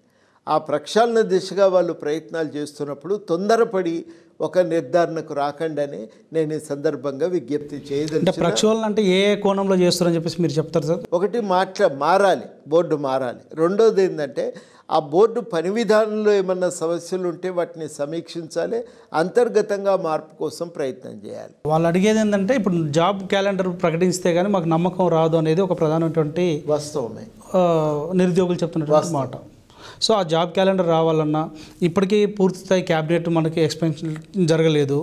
ఆ ప్రక్షాళన దిశగా వాళ్ళు ప్రయత్నాలు చేస్తున్నప్పుడు తొందరపడి ఒక నిర్ధారణకు రాకండని నేను ఈ సందర్భంగా విజ్ఞప్తి చేయదలిచిన. ప్రక్షాళన అంటే ఏ కోణంలో చేస్తారని చెప్పేసి మీరు చెప్తారు సార్? ఒకటి మారాలి, బోర్డు మారాలి. రెండోది ఏంటంటే ఆ బోర్డు పని విధానంలో ఏమన్నా సమస్యలు ఉంటే వాటిని సమీక్షించాలి, అంతర్గతంగా మార్పు కోసం ప్రయత్నం చేయాలి. వాళ్ళు అడిగేది ఏంటంటే ఇప్పుడు జాబ్ క్యాలెండర్ ప్రకటిస్తే కానీ మాకు నమ్మకం రాదు అనేది ఒక ప్రధానమైనటువంటి వాస్తవమే నిరుద్యోగులు చెప్తున్నటువంటి మాట. సో ఆ జాబ్ క్యాలెండర్ రావాలన్నా ఇప్పటికీ పూర్తిస్థాయి క్యాబినెట్ మనకి ఎక్స్పెన్షన్ జరగలేదు.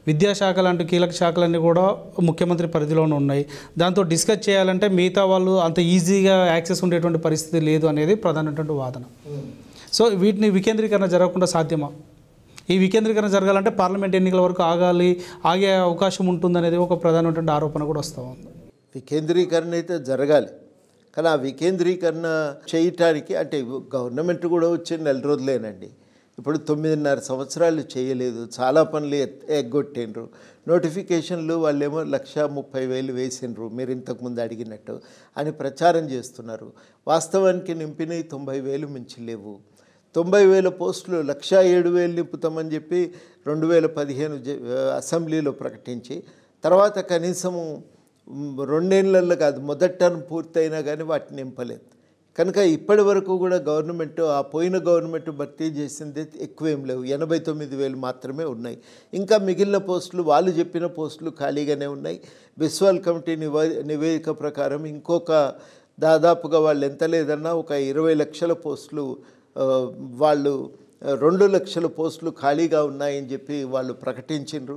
విద్యాశాఖ లాంటి కీలక శాఖలన్నీ కూడా ముఖ్యమంత్రి పరిధిలోనే ఉన్నాయి. దాంతో డిస్కస్ చేయాలంటే మిగతా వాళ్ళు అంత ఈజీగా యాక్సెస్ ఉండేటువంటి పరిస్థితి లేదు అనేది ప్రధానమైనటువంటి వాదన. సో వీటిని వికేంద్రీకరణ జరగకుండా సాధ్యమా? ఈ వికేంద్రీకరణ జరగాలంటే పార్లమెంట్ ఎన్నికల వరకు ఆగే అవకాశం ఉంటుందనేది ఒక ప్రధానమైనటువంటి ఆరోపణ కూడా వస్తూ ఉంది. వికేంద్రీకరణ అయితే జరగాలి, కానీ ఆ వికేంద్రీకరణ చేయటానికి అంటే గవర్నమెంట్ కూడా వచ్చే 4 రోజులేనండి. ఇప్పుడు 9.5 సంవత్సరాలు చేయలేదు, చాలా పనులు ఎగ్గొట్టిండ్రు. నోటిఫికేషన్లు వాళ్ళేమో 1,30,000 వేసిండ్రు మీరు ఇంతకుముందు అడిగినట్టు అని ప్రచారం చేస్తున్నారు. వాస్తవానికి నింపినవి 90,000 మించి లేవు. 90,000 పోస్టులు 1,07,000 నింపుతామని చెప్పి 2015 అసెంబ్లీలో ప్రకటించి తర్వాత కనీసము 2 ఏళ్లలో కాదు మొదటి టర్మ్ పూర్తయినా కానీ వాటిని నింపలేదు. కనుక ఇప్పటి వరకు కూడా గవర్నమెంట్ ఆ పోయిన గవర్నమెంట్ భర్తీ చేసింది ఎక్కువేం లేవు, 89,000 మాత్రమే ఉన్నాయి. ఇంకా మిగిలిన పోస్టులు వాళ్ళు చెప్పిన పోస్టులు ఖాళీగానే ఉన్నాయి. బిస్వాల్ కమిటీ నివేదిక ప్రకారం ఇంకొక దాదాపుగా వాళ్ళు ఎంత లేదన్నా ఒక 20 లక్షల పోస్టులు వాళ్ళు 2 లక్షల పోస్టులు ఖాళీగా ఉన్నాయని చెప్పి వాళ్ళు ప్రకటించిండ్రు.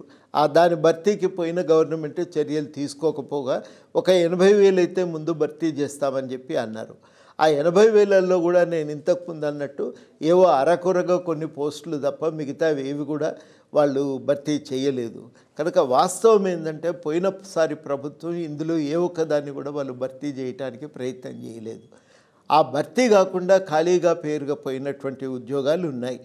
దాని భర్తీకి పోయిన గవర్నమెంట్ చర్యలు తీసుకోకపోగా ఒక 80,000 అయితే ముందు భర్తీ చేస్తామని చెప్పి అన్నారు. ఆ 80,000లో కూడా నేను ఇంతకుముందు అన్నట్టు ఏవో అరకొరగా కొన్ని పోస్టులు తప్ప మిగతావి ఏవి కూడా వాళ్ళు భర్తీ చేయలేదు. కనుక వాస్తవం ఏంటంటే పోయినసారి ప్రభుత్వం ఇందులో ఏ ఒక్కదాన్ని కూడా వాళ్ళు భర్తీ చేయడానికి ప్రయత్నం చేయలేదు. ఆ భర్తీ కాకుండా ఖాళీగా పేరుగా పోయినటువంటి ఉద్యోగాలు ఉన్నాయి.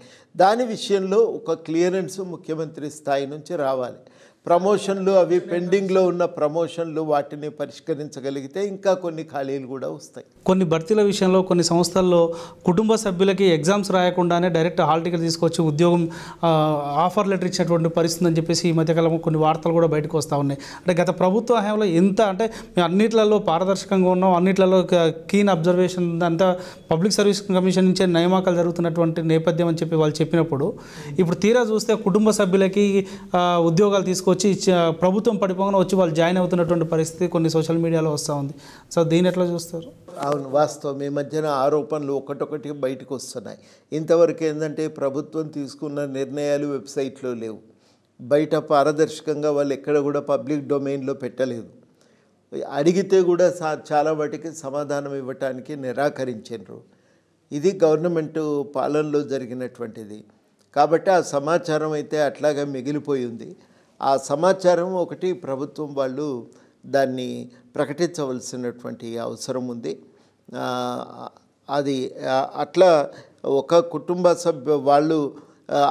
దాని విషయంలో ఒక క్లియరెన్స్ ముఖ్యమంత్రి స్థాయి నుంచి రావాలి. ప్రమోషన్లు అవి పెండింగ్లో ఉన్న ప్రమోషన్లు వాటిని పరిష్కరించగలిగితే ఇంకా కొన్ని ఖాళీలు కూడా వస్తాయి. కొన్ని భర్తీల విషయంలో కొన్ని సంస్థల్లో కుటుంబ సభ్యులకి ఎగ్జామ్స్ రాయకుండానే డైరెక్ట్ హాల్ టికెట్ తీసుకొచ్చి ఉద్యోగం ఆఫర్ లెటర్ ఇచ్చినటువంటి పరిస్థితి అని చెప్పేసి ఈ మధ్యకాలంలో కొన్ని వార్తలు కూడా బయటకు వస్తూ ఉన్నాయి. అంటే గత ప్రభుత్వ హయాంలో ఎంత అంటే మేము అన్నిట్లలో పారదర్శకంగా ఉన్నాం, అన్నిట్లలో కీన్ అబ్జర్వేషన్ అంతా పబ్లిక్ సర్వీస్ కమిషన్ నుంచే నియామకాలు జరుగుతున్నటువంటి నేపథ్యం అని చెప్పి వాళ్ళు చెప్పినప్పుడు ఇప్పుడు తీరా చూస్తే కుటుంబ సభ్యులకి ఉద్యోగాలు తీసుకొచ్చి ప్రభుత్వం పడిపోగానే వచ్చి వాళ్ళు జాయిన్ అవుతున్నటువంటి పరిస్థితి కొన్ని సోషల్ మీడియాలో వస్తూ ఉంది. సో దీని ఎట్లా చూస్తారు? అవును, వాస్తవం. ఈ మధ్యన ఆరోపణలు ఒకటొకటి బయటకు వస్తున్నాయి. ఇంతవరకు ఏంటంటే ప్రభుత్వం తీసుకున్న నిర్ణయాలు వెబ్సైట్లో లేవు, బయట పారదర్శకంగా వాళ్ళు ఎక్కడ కూడా పబ్లిక్ డొమైన్లో పెట్టలేదు. అడిగితే కూడా చాలా వాటికి సమాధానం ఇవ్వటానికి నిరాకరించారు. ఇది గవర్నమెంట్ పాలనలో జరిగినటువంటిది. కాబట్టి ఆ సమాచారం అయితే అట్లాగా మిగిలిపోయి ఉంది. ఆ సమాచారం ఒకటి ప్రభుత్వం వాళ్ళు దాన్ని ప్రకటించవలసినటువంటి అవసరం ఉంది. అది అట్లా ఒక కుటుంబ సభ్యు వాళ్ళు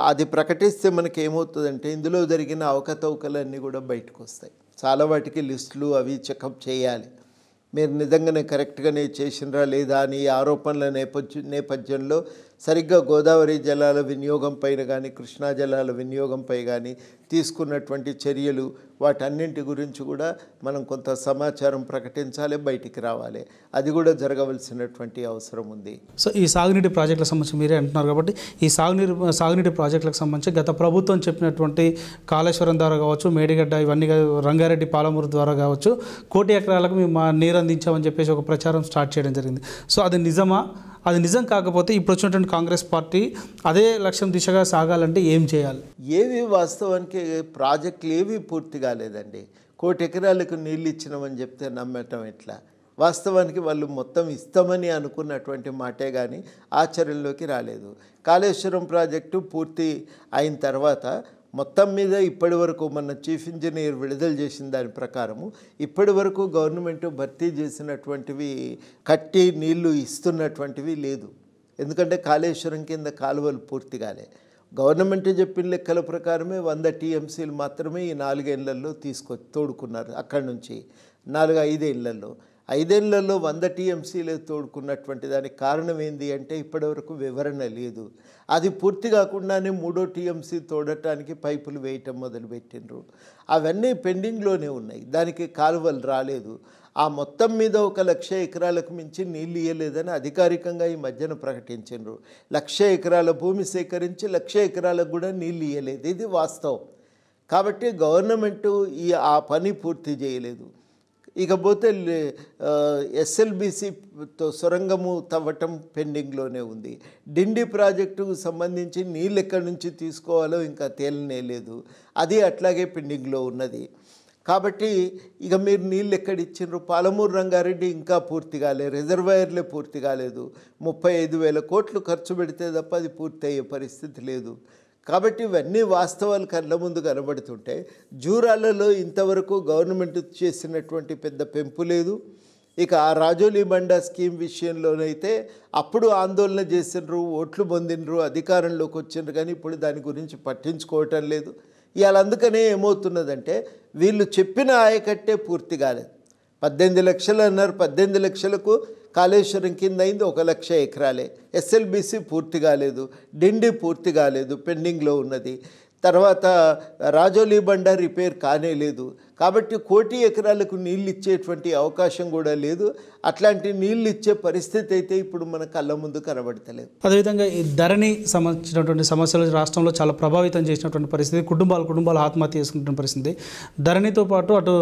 అది ప్రకటిస్తే మనకి ఏమవుతుందంటే ఇందులో జరిగిన అవకతవకలన్నీ కూడా బయటకు వస్తాయి. చాలా వాటికి లిస్టులు అవి చెకప్ చేయాలి. మీరు నిజంగానే కరెక్ట్గానే చేసినరా లేదా అని ఆరోపణల నేపథ్యంలో సరిగ్గా గోదావరి జలాల వినియోగం పైన కానీ కృష్ణా జలాల వినియోగంపై కానీ తీసుకున్నటువంటి చర్యలు వాటన్నింటి గురించి కూడా మనం కొంత సమాచారం ప్రకటించాలి, బయటికి రావాలి. అది కూడా జరగవలసినటువంటి అవసరం ఉంది. సో ఈ సాగునీటి ప్రాజెక్టులకు సంబంధించి మీరే అంటున్నారు కాబట్టి ఈ సాగునీటి ప్రాజెక్టులకు సంబంధించి గత ప్రభుత్వం చెప్పినటువంటి కాళేశ్వరం ద్వారా కావచ్చు, మేడిగడ్డ ఇవన్నీ రంగారెడ్డి పాలమూరు ద్వారా కావచ్చు 1 కోటి ఎకరాలకు మేము నీరు అందించామని చెప్పేసి ఒక ప్రచారం స్టార్ట్ చేయడం జరిగింది. సో అది నిజమా? అది నిజం కాకపోతే ఇప్పుడు వచ్చినటువంటి కాంగ్రెస్ పార్టీ అదే లక్ష్యం దిశగా సాగాలంటే ఏం చేయాలి? ఏవి వాస్తవానికి ప్రాజెక్టులు ఏవి పూర్తి కాలేదండి. 1 కోటి ఎకరాలకు నీళ్ళు ఇచ్చినామని చెప్తే నమ్మటం ఎట్లా? వాస్తవానికి వాళ్ళు మొత్తం ఇస్తామని అనుకున్నటువంటి మాటే కానీ ఆచరణలోకి రాలేదు. కాళేశ్వరం ప్రాజెక్టు పూర్తి అయిన తర్వాత మొత్తం మీద ఇప్పటి వరకు మన చీఫ్ ఇంజనీర్ విడుదల చేసిన దాని ప్రకారము ఇప్పటి వరకు గవర్నమెంట్ భర్తీ చేసినటువంటివి కట్టి నీళ్లు ఇస్తున్నటువంటివి లేదు. ఎందుకంటే కాళేశ్వరం కింద కాలువలు పూర్తి కాలే. గవర్నమెంట్ చెప్పిన లెక్కల ప్రకారమే 100 టీఎంసీలు మాత్రమే ఈ 4 ఏళ్లలో తోడుకున్నారు. అక్కడి నుంచి 4-5 ఏళ్లలో 5 ఏళ్లలో 100 టీఎంసీలే తోడుకున్నటువంటి దానికి కారణం ఏంది అంటే ఇప్పటివరకు వివరణ లేదు. అది పూర్తి కాకుండానే 3వ టీఎంసీ తోడటానికి పైపులు వేయటం మొదలుపెట్టిండ్రు. అవన్నీ పెండింగ్లోనే ఉన్నాయి. దానికి కాలువలు రాలేదు. ఆ మొత్తం మీద 1,00,000 ఎకరాలకు మించి నీళ్ళు ఇవ్వలేదని అధికారికంగా ఈ మధ్యన ప్రకటించిండ్రు. 1,00,000 ఎకరాల భూమి సేకరించి 1,00,000 ఎకరాలకు కూడా నీళ్ళు ఇవ్వలేదు. ఇది వాస్తవం. కాబట్టి గవర్నమెంటు ఆ పని పూర్తి చేయలేదు. ఇకపోతే ఎస్ఎల్బీసీతో సొరంగము తవ్వటం పెండింగ్లోనే ఉంది. డిండి ప్రాజెక్టుకు సంబంధించి నీళ్ళు ఎక్కడి నుంచి తీసుకోవాలో ఇంకా తేలనే లేదు. అది అట్లాగే పెండింగ్లో ఉన్నది. కాబట్టి ఇక మీరు నీళ్ళు ఎక్కడిచ్చిండ్రు? పాలమూరు రంగారెడ్డి ఇంకా పూర్తి కాలేదు. రిజర్వాయర్లే పూర్తి కాలేదు. 35,000 కోట్లు ఖర్చు పెడితే తప్ప అది పూర్తి అయ్యే పరిస్థితి లేదు. కాబట్టి ఇవన్నీ వాస్తవాలు కళ్ళ ముందు కనబడుతుంటే జూరాలలో ఇంతవరకు గవర్నమెంట్ చేసినటువంటి పెద్ద పెంపు లేదు. ఇక ఆ రాజోలి బండా స్కీమ్ విషయంలోనైతే అప్పుడు ఆందోళన చేసిండ్రు, ఓట్లు పొందిండ్రు, అధికారంలోకి వచ్చిండ్రు, కానీ ఇప్పుడు దాని గురించి పట్టించుకోవటం లేదు. ఇవాళ అందుకనే ఏమవుతున్నదంటే వీళ్ళు చెప్పిన ఆయకట్టే పూర్తి కాలేదు. 18 లక్షలు అన్నారు. 18 లక్షలకు కాళేశ్వరం కింద అయింది 1,00,000 ఎకరాలే. ఎస్ఎల్బీసీ పూర్తి కాలేదు. డిండి పూర్తి కాలేదు, పెండింగ్లో ఉన్నది. తర్వాత రాజోలి బండ రిపేర్ కానే లేదు. కాబట్టి 1,00,00,000 ఎకరాలకు నీళ్ళు ఇచ్చేటువంటి అవకాశం కూడా లేదు. అట్లాంటి నీళ్ళు ఇచ్చే పరిస్థితి అయితే ఇప్పుడు మన కళ్ళ ముందు కనబడతలేదు. అదేవిధంగా ఈ ధరణి సంబంధించినటువంటి సమస్యలు రాష్ట్రంలో చాలా ప్రభావితం చేసినటువంటి పరిస్థితి, కుటుంబాలు ఆత్మహత్య చేసుకున్నటువంటి పరిస్థితి. ధరణితో పాటు అటు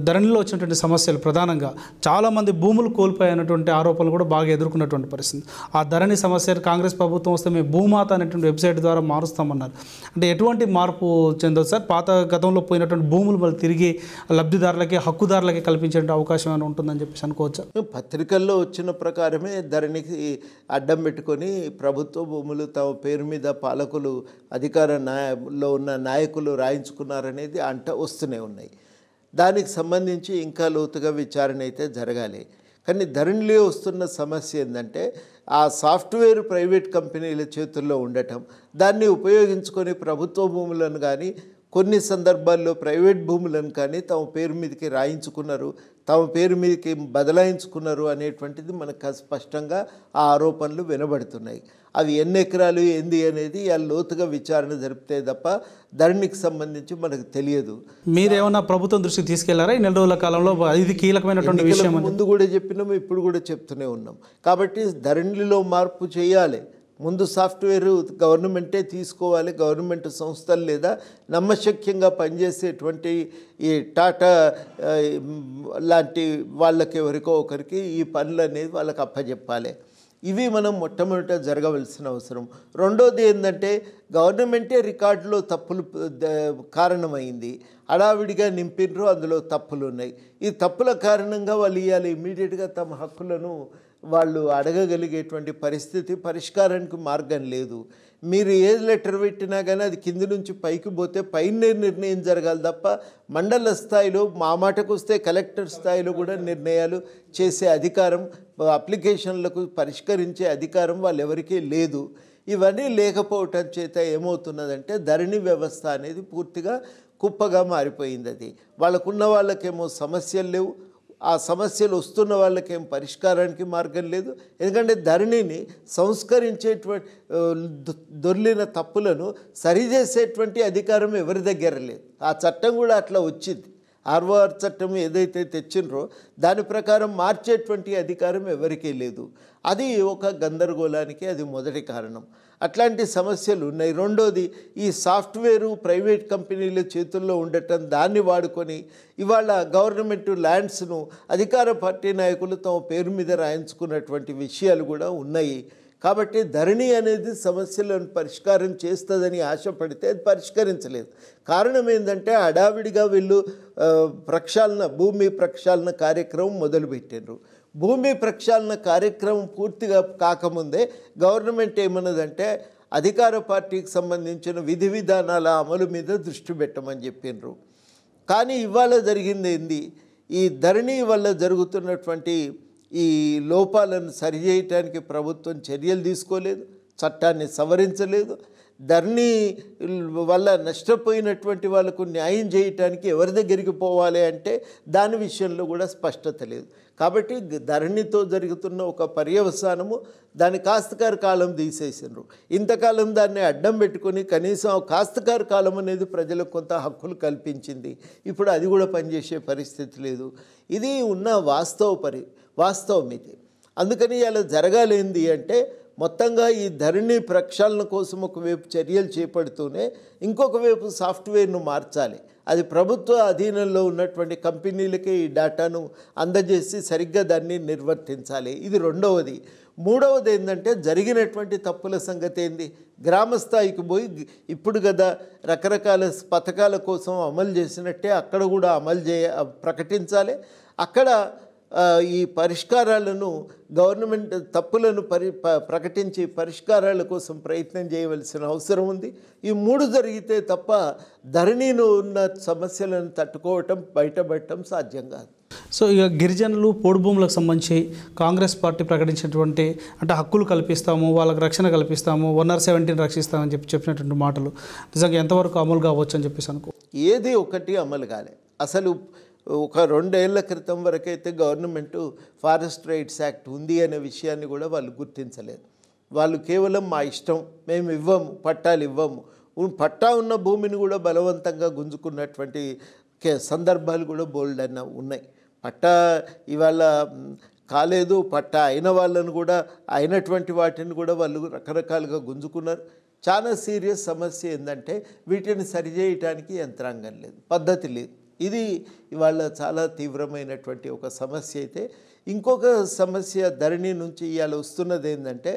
ధరణిలో వచ్చినటువంటి సమస్యలు ప్రధానంగా చాలామంది భూములు కోల్పోయినటువంటి ఆరోపణలు కూడా బాగా ఎదుర్కొన్నటువంటి పరిస్థితి. ఆ ధరణి సమస్య కాంగ్రెస్ ప్రభుత్వం వస్తే మేము భూమాత అనేటువంటి వెబ్సైట్ ద్వారా మారుస్తామన్నారు. అంటే ఎటువంటి మార్పు చెందదు సార్? పాత గతంలో పోయినటువంటి భూములు మళ్ళీ తిరిగి లబ్ధిదారులకి, హక్కుదారులకి కల్పించే అవకాశం ఏమైనా ఉంటుందని చెప్పేసి అనుకోవచ్చా? పత్రికల్లో వచ్చిన ప్రకారమే ధరణికి అడ్డం పెట్టుకొని ప్రభుత్వ భూములు తమ పేరు మీద పాలకులు, అధికారంలో ఉన్న నాయకులు రాయించుకున్నారనేది వస్తూనే ఉన్నాయి. దానికి సంబంధించి ఇంకా లోతుగా విచారణ అయితే జరగాలి. కానీ ధరణిలో వస్తున్న సమస్య ఏంటంటే ఆ సాఫ్ట్వేర్ ప్రైవేట్ కంపెనీల చేతుల్లో ఉండటం, దాన్ని ఉపయోగించుకొని ప్రభుత్వ భూములను కానీ కొన్ని సందర్భాల్లో ప్రైవేట్ భూములను కానీ తమ పేరు మీదకి రాయించుకున్నారు, తమ పేరు మీదకి బదలాయించుకున్నారు అనేటువంటిది మనకు స్పష్టంగా ఆ ఆరోపణలు వినబడుతున్నాయి. అవి ఎన్ని ఎకరాలు ఏంది అనేది లోతుగా విచారణ జరిపితే తప్ప ధరణికి సంబంధించి మనకు తెలియదు. మీరేమన్నా ప్రభుత్వం దృష్టికి తీసుకెళ్లారా ఈ 4 రోజుల కాలంలో? ఇది కీలకమైనటువంటి విషయం. ముందు కూడా చెప్పినాము, ఇప్పుడు కూడా చెప్తూనే ఉన్నాం. కాబట్టి ధరణిలో మార్పు చేయాలి. ముందు సాఫ్ట్వేర్ గవర్నమెంటే తీసుకోవాలి. గవర్నమెంట్ సంస్థలు లేదా నమ్మశక్యంగా పనిచేసేటువంటి ఈ టాటా లాంటి వాళ్ళకి ఎవరికో ఒకరికి ఈ పనులు అనేది వాళ్ళకి అప్పచెప్పాలి. ఇవి మనం మొట్టమొదట జరగవలసిన అవసరం. రెండోది ఏంటంటే గవర్నమెంటే రికార్డులో తప్పులు కారణమైంది. హడావిడిగా నింపినరు, అందులో తప్పులు ఉన్నాయి. ఈ తప్పుల కారణంగా వాళ్ళు ఇవాళ ఇమ్మీడియట్గా తమ హక్కులను వాళ్ళు అడగగలిగేటువంటి పరిస్థితి, పరిష్కారానికి మార్గం లేదు. మీరు ఏ లెటర్ పెట్టినా కానీ అది కింది నుంచి పైకి పోతే పైన నిర్ణయం జరగాలి తప్ప మండల స్థాయిలో, మా మాటకు వస్తే కలెక్టర్ స్థాయిలో కూడా నిర్ణయాలు చేసే అధికారం, అప్లికేషన్లకు పరిష్కరించే అధికారం వాళ్ళెవరికీ లేదు. ఇవన్నీ లేకపోవటం చేత ఏమవుతున్నదంటే ధరణి వ్యవస్థ అనేది పూర్తిగా కుప్పగా మారిపోయింది. అది వాళ్ళకున్న వాళ్ళకేమో సమస్యలు లేవు, ఆ సమస్యలు వస్తున్న వాళ్ళకేం పరిష్కారానికి మార్గం లేదు. ఎందుకంటే ధరణిని సంస్కరించేటువంటి దొర్లిన తప్పులను సరిచేసేటువంటి అధికారం ఎవరి దగ్గర లేదు. ఆ చట్టం కూడా అట్లా వచ్చింది. ఆర్ఓఆర్ చట్టం ఏదైతే తెచ్చిండ్రో దాని ప్రకారం మార్చేటువంటి అధికారం ఎవరికీ లేదు. అది ఒక గందరగోళానికి అది మొదటి కారణం. అట్లాంటి సమస్యలు ఉన్నాయి. రెండోది ఈ సాఫ్ట్వేరు ప్రైవేట్ కంపెనీల చేతుల్లో ఉండటం, దాన్ని వాడుకొని ఇవాళ గవర్నమెంట్ ల్యాండ్స్ను అధికార పార్టీ నాయకులు తమ పేరు మీద రాయించుకున్నటువంటి విషయాలు కూడా ఉన్నాయి. కాబట్టి ధరణి అనేది సమస్యలను పరిష్కారం చేస్తుందని ఆశపడితే అది పరిష్కరించలేదు. కారణం ఏంటంటే హడావిడిగా వీళ్ళు భూమి ప్రక్షాళన కార్యక్రమం మొదలుపెట్టారు. భూమి ప్రక్షాళన కార్యక్రమం పూర్తిగా కాకముందే గవర్నమెంట్ ఏమన్నదంటే అధికార పార్టీకి సంబంధించిన విధి విధానాల అమలు మీద దృష్టి పెట్టమని చెప్పినారు. కానీ ఇవాళ జరిగింది ఏంది? ఈ ధరణి వల్ల జరుగుతున్నటువంటి ఈ లోపాలను సరిచేయటానికి ప్రభుత్వం చర్యలు తీసుకోలేదు, చట్టాన్ని సవరించలేదు. ధరణి వల్ల నష్టపోయినటువంటి వాళ్ళకు న్యాయం చేయటానికి ఎవరి దగ్గరికి పోవాలి అంటే దాని విషయంలో కూడా స్పష్టత లేదు. కాబట్టి ధరణితో జరుగుతున్న ఒక పర్యవసానము దాని కాస్తకారు కాలం తీసేసినారు. ఇంతకాలం దాన్ని అడ్డం పెట్టుకొని కనీసం ఆ కాస్తకారు కాలం అనేది ప్రజలకు కొంత హక్కులు కల్పించింది. ఇప్పుడు అది కూడా పనిచేసే పరిస్థితి లేదు. ఇది ఉన్న వాస్తవం ఇది. అందుకని ఇలా జరగాలేంది అంటే మొత్తంగా ఈ ధరణి ప్రక్షాళన కోసం ఒకవైపు చర్యలు చేపడుతూనే ఇంకొక వైపు సాఫ్ట్వేర్ను మార్చాలి. అది ప్రభుత్వ అధీనంలో ఉన్నటువంటి కంపెనీలకే ఈ డేటాను అందజేసి సరిగ్గా దాన్ని నిర్వర్తించాలి. ఇది రెండవది. మూడవది ఏంటంటే జరిగినటువంటి తప్పుల సంగతి ఏంది, గ్రామ స్థాయికి పోయి ఇప్పుడు కదా రకరకాల పథకాల కోసం అమలు చేసినట్టే అక్కడ కూడా ప్రకటించాలి. అక్కడ ఈ పరిష్కారాలను గవర్నమెంట్ తప్పులను ప్రకటించి పరిష్కారాల కోసం ప్రయత్నం చేయవలసిన అవసరం ఉంది. ఈ మూడు జరిగితే తప్ప ధరణిలో ఉన్న సమస్యలను తట్టుకోవటం బయటపడటం సాధ్యం కాదు. సో ఇక గిరిజనులు పోడు భూములకు సంబంధించి కాంగ్రెస్ పార్టీ ప్రకటించినటువంటి అంటే హక్కులు కల్పిస్తాము, వాళ్ళకి రక్షణ కల్పిస్తాము, 1R17 రక్షిస్తామని చెప్పినటువంటి మాటలు నిజంగా ఎంతవరకు అమలు కావచ్చు అని చెప్పేసి అనుకో. ఏది ఒకటి అమలు కాలే. అసలు ఒక 2 ఏళ్ల క్రితం వరకైతే గవర్నమెంటు ఫారెస్ట్ రైట్స్ యాక్ట్ ఉంది అనే విషయాన్ని కూడా వాళ్ళు గుర్తించలేదు. వాళ్ళు కేవలం మా ఇష్టం, మేము ఇవ్వము, పట్టాలు ఇవ్వము, పట్టా ఉన్న భూమిని కూడా బలవంతంగా గుంజుకున్నటువంటి సందర్భాలు కూడా బోల్డ్ అన్న ఉన్నాయి. పట్టా ఇవాళ కాలేదు, పట్టా అయిన వాళ్ళను కూడా అయినటువంటి వాటిని కూడా వాళ్ళు రకరకాలుగా గుంజుకున్నారు. చాలా సీరియస్ సమస్య ఏంటంటే వీటిని సరిచేయటానికి యంత్రాంగం లేదు, పద్ధతి లేదు. ఇది ఇవాళ చాలా తీవ్రమైనటువంటి ఒక సమస్య. అయితే ఇంకొక సమస్య ధరణి నుంచి ఇవాళ వస్తున్నది ఏంటంటే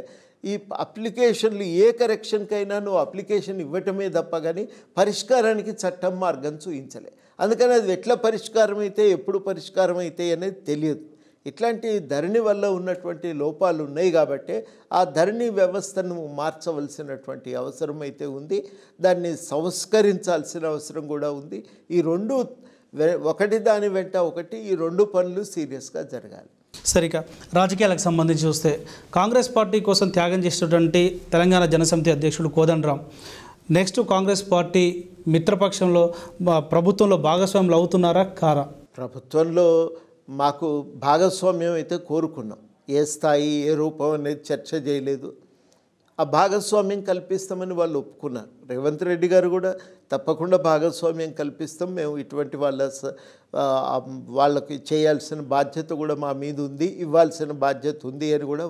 ఈ అప్లికేషన్లు ఏ కరెక్షన్కైనా నువ్వు అప్లికేషన్ ఇవ్వటమే తప్ప కానీ పరిష్కారానికి చట్టం మార్గం చూపించలే. అందుకని అది ఎట్లా పరిష్కారం అయితే ఎప్పుడు పరిష్కారం అయితే అనేది తెలియదు. ఇట్లాంటి ధరణి వల్ల ఉన్నటువంటి లోపాలు ఉన్నాయి కాబట్టి ఆ ధరణి వ్యవస్థను మార్చవలసినటువంటి అవసరం అయితే ఉంది. దాన్ని సంస్కరించాల్సిన అవసరం కూడా ఉంది. ఈ రెండు ఒకటి దాని వెంట ఒకటి, ఈ రెండు పనులు సీరియస్గా జరగాలి. సరిగా రాజకీయాలకు సంబంధించి చూస్తే కాంగ్రెస్ పార్టీ కోసం త్యాగం చేసినటువంటి తెలంగాణ జనసమితి అధ్యక్షుడు కోదండరాం నెక్స్ట్ కాంగ్రెస్ పార్టీ మిత్రపక్షంలో ప్రభుత్వంలో భాగస్వాములు అవుతున్నారా కారా? ప్రభుత్వంలో మాకు భాగస్వామ్యం అయితే కోరుకున్నాం. ఏ స్థాయి ఏ రూపం అనేది చర్చ చేయలేదు. ఆ భాగస్వామ్యం కల్పిస్తామని వాళ్ళు ఒప్పుకున్నారు. రేవంత్ రెడ్డి గారు కూడా తప్పకుండా భాగస్వామ్యం కల్పిస్తాం, మేము ఇటువంటి వాళ్ళకి చేయాల్సిన బాధ్యత కూడా మా మీద ఉంది, ఇవ్వాల్సిన బాధ్యత ఉంది అని కూడా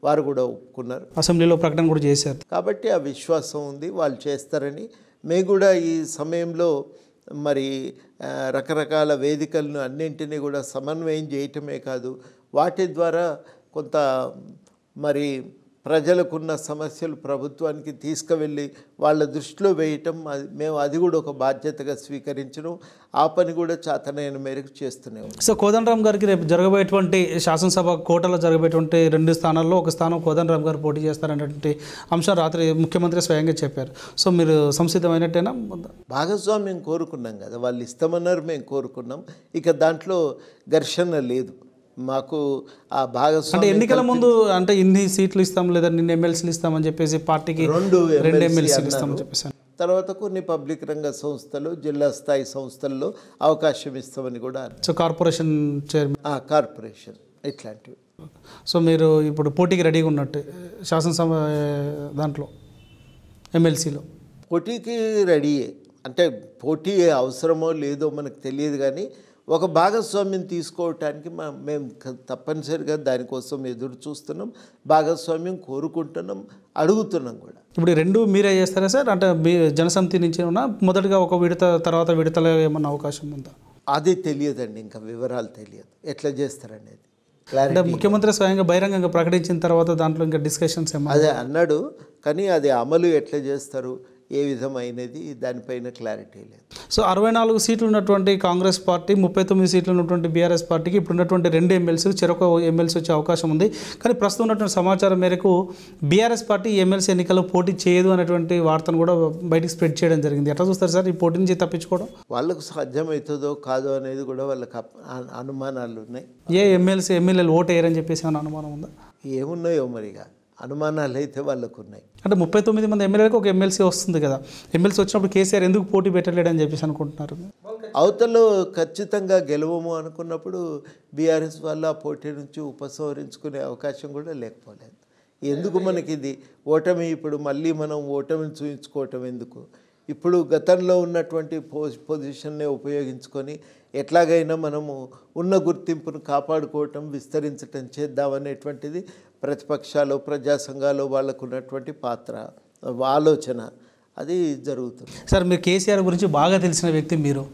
వారు కూడా ఒప్పుకున్నారు. అసెంబ్లీలో ప్రకటన కూడా చేశారు. కాబట్టి ఆ విశ్వాసం ఉంది, వాళ్ళు చేస్తారని. మేము కూడా ఈ సమయంలో మరి రకరకాల వేదికలను అన్నింటినీ కూడా సమన్వయం చేయటమే కాదు, వాటి ద్వారా కొంత మరి ప్రజలకున్న సమస్యలు ప్రభుత్వానికి తీసుకువెళ్ళి వాళ్ళ దృష్టిలో వేయటం మేము అది కూడా ఒక బాధ్యతగా స్వీకరించడం, ఆ పని కూడా చేతనైన మేరకు చేస్తూనే ఉన్నాం. సో కోదండరాం గారికి రేపు జరగబోయేటువంటి శాసనసభ కోటలో జరగబోయేటువంటి 2 స్థానాల్లో ఒక స్థానం కోదండరాం గారు పోటీ చేస్తారనేటువంటి అంశం రాత్రి ముఖ్యమంత్రి స్వయంగా చెప్పారు. సో మీరు సంసిద్ధమైనట్టేనా? భాగస్వామ్యం కోరుకున్నాం కదా, వాళ్ళు ఇస్తామన్నారు, మేము కోరుకున్నాం. ఇక దాంట్లో ఘర్షణ లేదు. మాకు ఆ భాగస్వామ్యం అంటే ఎన్నికల ముందు అంటే ఇన్ని సీట్లు ఇస్తాం లేదా నిన్న ఎమ్మెల్సీలు ఇస్తామని చెప్పేసి పార్టీకి 2 ఎమ్మెల్సీలు ఇస్తామని చెప్పేసి, తర్వాత కొన్ని పబ్లిక్ రంగ సంస్థలు జిల్లా స్థాయి సంస్థల్లో అవకాశం ఇస్తామని కూడా. సో కార్పొరేషన్ చైర్మన్, కార్పొరేషన్ ఇట్లాంటివి. సో మీరు ఇప్పుడు పోటీకి రెడీగా ఉన్నట్టు శాసనసభ దాంట్లో ఎమ్మెల్సీలో పోటీకి రెడీయే. అంటే పోటీ అవసరమో లేదో మనకు తెలియదు, కానీ ఒక భాగస్వామ్యం తీసుకోవటానికి మేము తప్పనిసరిగా దానికోసం ఎదురు చూస్తున్నాం, భాగస్వామ్యం కోరుకుంటున్నాం, అడుగుతున్నాం కూడా. ఇప్పుడు 2 మీరే చేస్తారా సార్? అంటే మీ జనసమితి నుంచి ఉన్నా మొదటిగా ఒక విడత తర్వాత విడతలో ఏమన్నా అవకాశం ఉందా? అది తెలియదండి, ఇంకా వివరాలు తెలియదు ఎట్లా చేస్తారనేది. అంటే ముఖ్యమంత్రి స్వయంగా బహిరంగంగా ప్రకటించిన తర్వాత దాంట్లో ఇంకా డిస్కషన్స్ ఏమో అదే అన్నాడు, కానీ అది అమలు ఎట్లా చేస్తారు ఏ విధమైనది దానిపైన క్లారిటీ లేదు. సో 64 సీట్లు ఉన్నటువంటి కాంగ్రెస్ పార్టీ, 39 సీట్లు ఉన్నటువంటి బీఆర్ఎస్ పార్టీకి ఇప్పుడు ఉన్నటువంటి 2 ఎమ్మెల్సీలు చెరొక ఎమ్మెల్సీ వచ్చే అవకాశం ఉంది. కానీ ప్రస్తుతం ఉన్నటువంటి సమాచారం మేరకు బీఆర్ఎస్ పార్టీ ఎమ్మెల్సీ ఎన్నికల్లో పోటీ చేయదు అనేటువంటి వార్తను కూడా బయటికి స్ప్రెడ్ చేయడం జరిగింది. ఎట్లా చూస్తారు సార్ ఈ పోటీ నుంచి తప్పించుకోవడం? వాళ్ళకు సాధ్యమవుతుందో కాదో అనేది కూడా వాళ్ళకి అనుమానాలు ఉన్నాయి. ఎమ్మెల్యేలు ఓటు వేయరని చెప్పేసి ఏమైనా అనుమానం ఉందా? ఏమున్నాయో మరిగా అనుమానాలు అయితే వాళ్ళకు ఉన్నాయి. అంటే 39 మంది ఎమ్మెల్యేలకు ఒక ఎమ్మెల్సీ వస్తుంది కదా, ఎమ్మెల్సీ వచ్చినప్పుడు కేసీఆర్ ఎందుకు పోటీ పెట్టలేడని చెప్పేసి అనుకుంటున్నారు? అవతల ఖచ్చితంగా గెలవము అనుకున్నప్పుడు బీఆర్ఎస్ వాళ్ళు ఆ పోటీ నుంచి ఉపసంహరించుకునే అవకాశం కూడా లేకపోలేదు. ఎందుకు మనకి ఇది ఓటమి? ఇప్పుడు మళ్ళీ మనం ఓటమిని చూపించుకోవటం ఎందుకు? ఇప్పుడు గతంలో ఉన్నటువంటి పొజిషన్నే ఉపయోగించుకొని ఎట్లాగైనా మనము ఉన్న గుర్తింపును కాపాడుకోవటం, విస్తరించటం చేద్దామనేటువంటిది ప్రతిపక్షాలు, ప్రజా సంఘాలు వాళ్ళకు ఉన్నటువంటి పాత్ర, ఆలోచన, అది జరుగుతుంది. సార్, మీరు కేసీఆర్ గురించి బాగా తెలిసిన వ్యక్తి. మీరు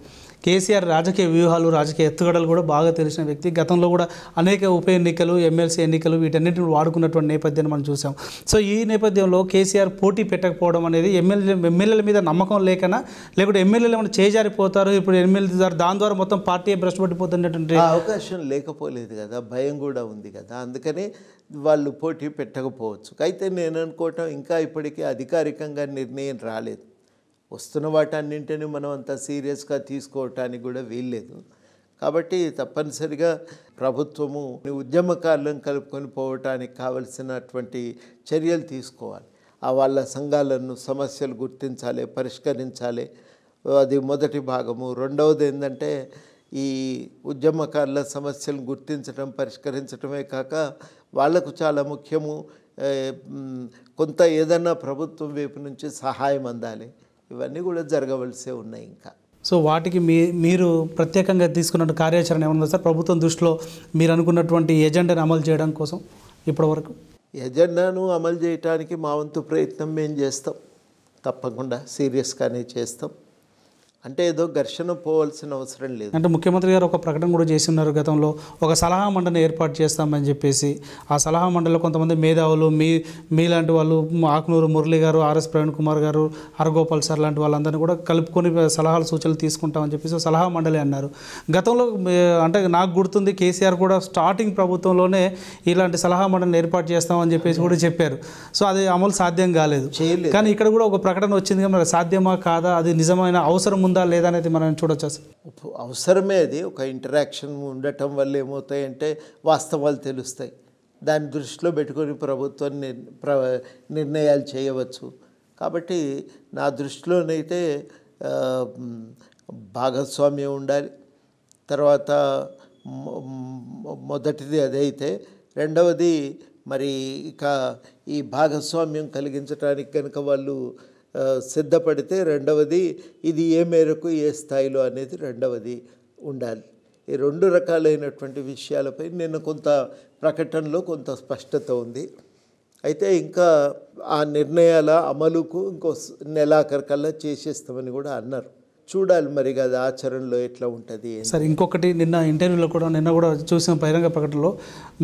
కేసీఆర్ రాజకీయ వ్యూహాలు, రాజకీయ ఎత్తుగడలు కూడా బాగా తెలిసిన వ్యక్తి. గతంలో కూడా అనేక ఉప ఎన్నికలు, ఎమ్మెల్సీ ఎన్నికలు వీటన్నిటిని వాడుకున్నటువంటి నేపథ్యాన్ని మనం చూసాం. సో ఈ నేపథ్యంలో కేసీఆర్ పోటీ పెట్టకపోవడం అనేది ఎమ్మెల్యేల మీద నమ్మకం లేకనా, లేకుంటే ఎమ్మెల్యేలు ఏమైనా చేజారిపోతారు ఇప్పుడు ఎమ్మెల్యే ద్వారా, దాని ద్వారా మొత్తం పార్టీ భ్రష్టు పట్టిపోతున్నటువంటి అవకాశం లేకపోలేదు కదా, భయం కూడా ఉంది కదా, అందుకని వాళ్ళు పోటీ పెట్టకపోవచ్చు. అయితే నేను అనుకోవటం ఇంకా ఇప్పటికీ అధికారికంగా నిర్ణయం రాలేదు. వస్తున్న వాటన్నింటినీ మనం అంత సీరియస్గా తీసుకోవటానికి కూడా వీల్లేదు. కాబట్టి తప్పనిసరిగా ప్రభుత్వము ఉద్యమకారులను కలుపుకొని పోవటానికి కావలసినటువంటి చర్యలు తీసుకోవాలి. వాళ్ళ సంఘాలను సమస్యలు గుర్తించాలి, పరిష్కరించాలి. అది మొదటి భాగము. రెండవది ఏంటంటే ఈ ఉద్యమకారుల సమస్యలను గుర్తించడం, పరిష్కరించడమే కాక వాళ్లకు చాలా ముఖ్యము కొంత ఏదన్నా ప్రభుత్వం వైపు నుంచి సహాయం అందాలి. ఇవన్నీ కూడా జరగవలసే ఉన్నాయి ఇంకా. సో వాటికి మీరు ప్రత్యేకంగా తీసుకున్న కార్యాచరణ ఏమన్నా సార్ ప్రభుత్వం దృష్టిలో మీరు అనుకున్నటువంటి ఎజెండాను అమలు చేయడం కోసం? ఇప్పటివరకు ఎజెండాను అమలు చేయడానికి మా వంతు ప్రయత్నం మేము చేస్తాం, తప్పకుండా సీరియస్గానే చేస్తాం. అంటే ఏదో ఘర్షణ పోవాల్సిన అవసరం లేదు. అంటే ముఖ్యమంత్రి గారు ఒక ప్రకటన కూడా చేసి ఉన్నారు గతంలో, ఒక సలహా మండలిని ఏర్పాటు చేస్తామని చెప్పేసి. ఆ సలహా మండలిలో కొంతమంది మేధావులు, మీలాంటి వాళ్ళు, ఆకునూరు మురళి గారు, ఆర్ఎస్ ప్రవీణ్ కుమార్ గారు, హరగోపాల్ సార్ లాంటి వాళ్ళందరినీ కూడా కలుపుకొని సలహాలు సూచనలు తీసుకుంటామని చెప్పేసి సలహా మండలి అన్నారు. గతంలో అంటే నాకు గుర్తుంది కేసీఆర్ కూడా స్టార్టింగ్ ప్రభుత్వంలోనే ఇలాంటి సలహా మండలిని ఏర్పాటు చేస్తామని చెప్పేసి కూడా చెప్పారు. సో అది అమలు సాధ్యం కాలేదు. కానీ ఇక్కడ కూడా ఒక ప్రకటన వచ్చింది, మరి సాధ్యమా కాదా, అది నిజమైన అవసరం ఉందా లేదా అనేది మనం చూడొచ్చు. అవసరమే. అది ఒక ఇంటరాక్షన్ ఉండటం వల్ల ఏమవుతాయంటే వాస్తవాలు తెలుస్తాయి. దాన్ని దృష్టిలో పెట్టుకొని ప్రభుత్వం నిర్ణయాలు చేయవచ్చు. కాబట్టి నా దృష్టిలోనైతే భాగస్వామ్యం ఉండాలి. తర్వాత మొదటిది అదైతే, రెండవది మరి ఇక ఈ భాగస్వామ్యం కలిగించడానికి కనుక వాళ్ళు సిద్ధపడితే రెండవది ఇది ఏ మేరకు ఏ స్థాయిలో అనేది రెండవది ఉండాలి. ఈ రెండు రకాలైనటువంటి విషయాలపై నిన్న కొంత ప్రకటనలో కొంత స్పష్టత ఉంది. అయితే ఇంకా ఆ నిర్ణయాల అమలుకు ఇంకో నెలాఖరికల్లా చేసేస్తామని కూడా అన్నారు. చూడాలి మరి అది ఆచరణలో ఎట్లా ఉంటుంది. సార్ ఇంకొకటి, నిన్న ఇంటర్వ్యూలో కూడా చూసిన బహిరంగ ప్రకటనలో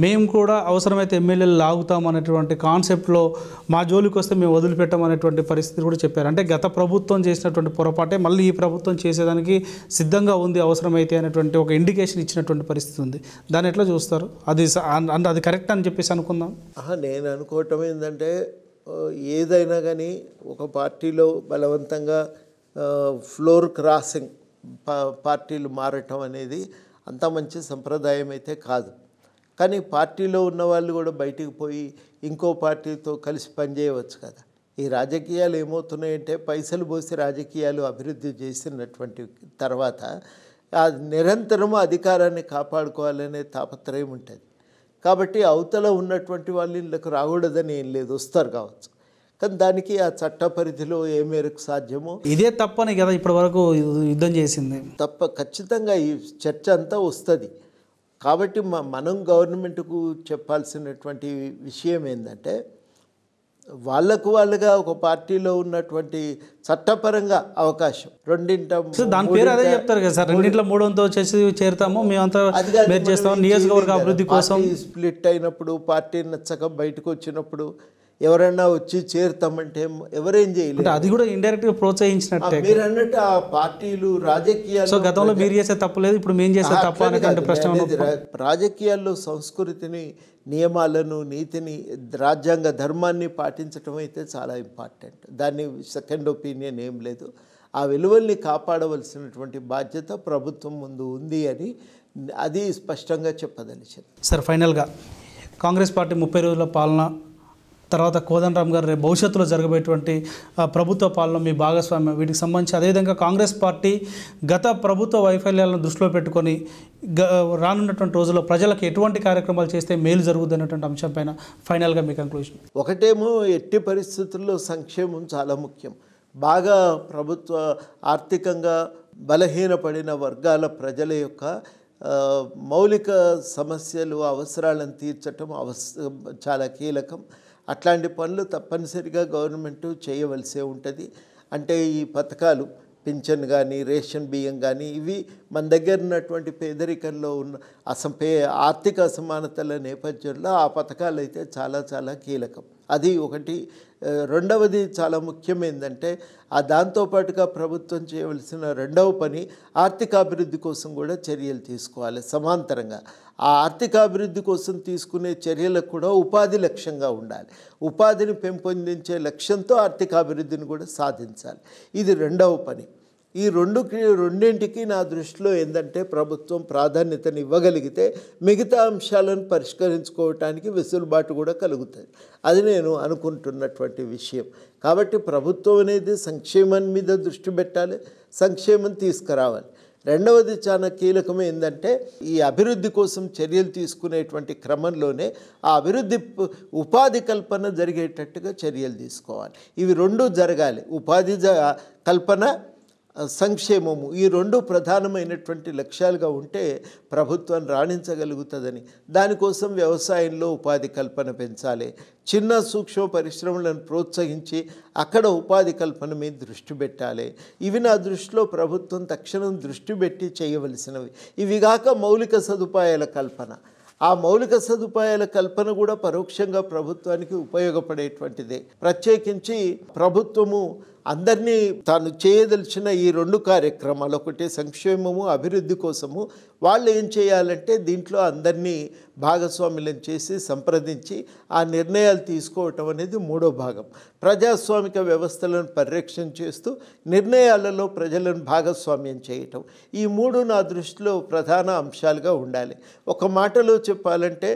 మేము కూడా అవసరమైతే ఎమ్మెల్యేలు లాగుతాం అనేటువంటి కాన్సెప్ట్లో మా జోలికి వస్తే మేము వదిలిపెట్టామనేటువంటి పరిస్థితి కూడా చెప్పారు. అంటే గత ప్రభుత్వం చేసినటువంటి పొరపాటే మళ్ళీ ఈ ప్రభుత్వం చేసేదానికి సిద్ధంగా ఉంది అవసరమైతే అనేటువంటి ఒక ఇండికేషన్ ఇచ్చినటువంటి పరిస్థితి ఉంది. దాన్ని ఎట్లా చూస్తారు? అది కరెక్ట్ అని చెప్పేసి అనుకుందాం. నేను అనుకోవటం ఏంటంటే ఏదైనా కానీ ఒక పార్టీలో బలవంతంగా ఫ్లోర్ క్రాసింగ్ పార్టీలు మారటం అనేది అంత మంచి సంప్రదాయం అయితే కాదు. కానీ పార్టీలో ఉన్న వాళ్ళు కూడా బయటికి పోయి ఇంకో పార్టీతో కలిసి పనిచేయవచ్చు కదా. ఈ రాజకీయాలు ఏమవుతున్నాయంటే పైసలు పోసి రాజకీయాలు అభివృద్ధి చేసినటువంటి తర్వాత నిరంతరము అధికారాన్ని కాపాడుకోవాలనే తాపత్రయం ఉంటుంది. కాబట్టి అవతల ఉన్నటువంటి వాళ్ళు ఇళ్ళకు రాకూడదని ఏం లేదు, వస్తారు కావచ్చు. కానీ దానికి ఆ చట్ట పరిధిలో ఏ మేరకు సాధ్యమో ఇదే తప్పని కదా ఇప్పటి వరకు యుద్ధం చేసింది. ఖచ్చితంగా ఈ చర్చ అంతా వస్తుంది. కాబట్టి మనం గవర్నమెంట్కు చెప్పాల్సినటువంటి విషయం ఏంటంటే వాళ్ళుగా ఒక పార్టీలో ఉన్నటువంటి చట్టపరంగా అవకాశం దాని పేరు అదే చెప్తారు కదా సార్, రెండింటిలో మూడోతో చేరుతాము మేమంతా చేస్తాము నియోజకవర్గ అభివృద్ధి కోసం. స్ప్లిట్ అయినప్పుడు పార్టీ నచ్చక బయటకు వచ్చినప్పుడు ఎవరైనా వచ్చి చేరుతామంటే ఎవరేం చేయలేదు. అది కూడా ఇండైరెక్ట్గా ప్రోత్సహించినట్టే. మీరు అన్నట్టు ఆ పార్టీలు రాజకీయాలు, సో గతంలో మీరు చేసే తప్పలేదు, ఇప్పుడు మేము చేసే తప్ప అనేటువంటి ప్రశ్న. రాజకీయాల్లో సంస్కృతిని, నియమాలను, నీతిని, రాజ్యాంగ ధర్మాన్ని పాటించడం అయితే చాలా ఇంపార్టెంట్. దాన్ని సెకండ్ ఒపీనియన్ ఏం లేదు. ఆ విలువల్ని కాపాడవలసినటువంటి బాధ్యత ప్రభుత్వం ముందు ఉంది అని అది స్పష్టంగా చెప్పదలిచింది. సార్ ఫైనల్గా కాంగ్రెస్ పార్టీ 30 రోజుల పాలన తర్వాత కోదండరామ్ గారు రేపు భవిష్యత్తులో జరగబోయేటువంటి ప్రభుత్వ పాలన మీ భాగస్వామ్యం వీటికి సంబంధించి, అదేవిధంగా కాంగ్రెస్ పార్టీ గత ప్రభుత్వ వైఫల్యాలను దృష్టిలో పెట్టుకొని రానున్నటువంటి రోజుల్లో ప్రజలకు ఎటువంటి కార్యక్రమాలు చేస్తే మేలు జరుగుతుంది అనేటువంటి అంశంపైన ఫైనల్గా మీ కంక్లూజన్. ఒకటేమో ఎట్టి పరిస్థితుల్లో సంక్షేమం చాలా ముఖ్యం. బాగా ప్రభుత్వ ఆర్థికంగా బలహీనపడిన వర్గాల ప్రజల యొక్క మౌలిక సమస్యలు అవసరాలను తీర్చటం చాలా కీలకం. అట్లాంటి పనులు తప్పనిసరిగా గవర్నమెంట్ చేయవలసే ఉంటుంది. అంటే ఈ పథకాలు పింఛన్ కానీ రేషన్ బియ్యం కానీ ఇవి మన దగ్గర ఉన్నటువంటి పేదరికంలో ఉన్న ఆర్థిక అసమానతల నేపథ్యంలో ఆ పథకాలు అయితే చాలా చాలా కీలకం. అది ఒకటి. రెండవది చాలా ముఖ్యమైందంటే దాంతోపాటుగా ప్రభుత్వం చేయవలసిన రెండవ పని ఆర్థికాభివృద్ధి కోసం కూడా చర్యలు తీసుకోవాలి. సమాంతరంగా ఆ ఆర్థికాభివృద్ధి కోసం తీసుకునే చర్యలకు కూడా ఉపాధి లక్ష్యంగా ఉండాలి. ఉపాధిని పెంపొందించే లక్ష్యంతో ఆర్థికాభివృద్ధిని కూడా సాధించాలి. ఇది రెండవ పని. ఈ రెండింటికి నా దృష్టిలో ఏంటంటే ప్రభుత్వం ప్రాధాన్యతను ఇవ్వగలిగితే మిగతా అంశాలను పరిష్కరించుకోవటానికి వెసులుబాటు కూడా కలుగుతుంది. అది నేను అనుకుంటున్నటువంటి విషయం. కాబట్టి ప్రభుత్వం అనేది సంక్షేమం మీద దృష్టి పెట్టాలి, సంక్షేమం తీసుకురావాలి. రెండవది చాలా కీలకం ఏంటంటే ఈ అభివృద్ధి కోసం చర్యలు తీసుకునేటువంటి క్రమంలోనే ఆ అభివృద్ధి ఉపాధి కల్పన జరిగేటట్టుగా చర్యలు తీసుకోవాలి. ఇవి రెండు జరగాలి. ఉపాధి కల్పన, సంక్షేమము, ఈ రెండు ప్రధానమైనటువంటి లక్ష్యాలుగా ఉంటే ప్రభుత్వం రాణించగలుగుతుందని. దానికోసం వ్యవసాయంలో ఉపాధి కల్పన పెంచాలి, చిన్న సూక్ష్మ పరిశ్రమలను ప్రోత్సహించి అక్కడ ఉపాధి కల్పన మీద దృష్టి పెట్టాలి. ఇవి నా దృష్టిలో ప్రభుత్వం తక్షణం దృష్టి పెట్టి చేయవలసినవి. ఇవిగాక మౌలిక సదుపాయాల కల్పన. ఆ మౌలిక సదుపాయాల కల్పన కూడా పరోక్షంగా ప్రభుత్వానికి ఉపయోగపడేటువంటిదే. ప్రత్యేకించి ప్రభుత్వము అందరినీ తాను చేయదలిచిన ఈ రెండు కార్యక్రమాలు, ఒకటి సంక్షేమము, అభివృద్ధి కోసము వాళ్ళు ఏం చేయాలంటే దీంట్లో అందరినీ భాగస్వాములను చేసి సంప్రదించి ఆ నిర్ణయాలు తీసుకోవటం అనేది మూడో భాగం. ప్రజాస్వామిక వ్యవస్థలను పరిరక్షణ చేస్తూ నిర్ణయాలలో ప్రజలను భాగస్వామ్యం చేయటం, ఈ మూడు నా దృష్టిలో ప్రధాన అంశాలుగా ఉండాలి. ఒక మాటలో చెప్పాలంటే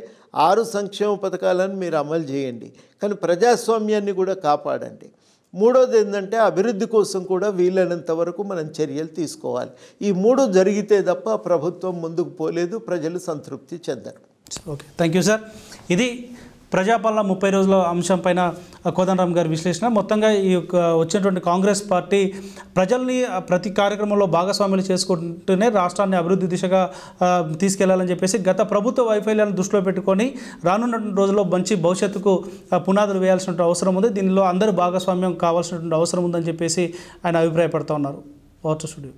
6 సంక్షేమ పథకాలను మీరు అమలు చేయండి, కానీ ప్రజాస్వామ్యాన్ని కూడా కాపాడండి. మూడోది ఏంటంటే అభివృద్ధి కోసం కూడా వీలైనంత వరకు మనం చర్యలు తీసుకోవాలి. ఈ మూడు జరిగితే తప్ప ప్రభుత్వం ముందుకు పోలేదు, ప్రజలు సంతృప్తి చెందరు. Okay, thank you sir. ఇది ప్రజాపాలన 30 రోజుల అంశం పైన కోదండరామ్ గారి విశ్లేషణ. మొత్తంగా ఈ వచ్చినటువంటి కాంగ్రెస్ పార్టీ ప్రజల్ని ప్రతి కార్యక్రమంలో భాగస్వాములు చేసుకుంటూనే రాష్ట్రాన్ని అభివృద్ధి దిశగా తీసుకెళ్లాలని చెప్పేసి గత ప్రభుత్వ వైఫల్యాలను దృష్టిలో పెట్టుకొని రానున్న రోజుల్లో మంచి భవిష్యత్తుకు పునాదులు వేయాల్సిన అవసరం ఉంది. దీనిలో అందరూ భాగస్వామ్యం కావాల్సినటువంటి అవసరం ఉందని చెప్పేసి ఆయన అభిప్రాయపడుతూ ఉన్నారు. వార్తా స్టూడియో.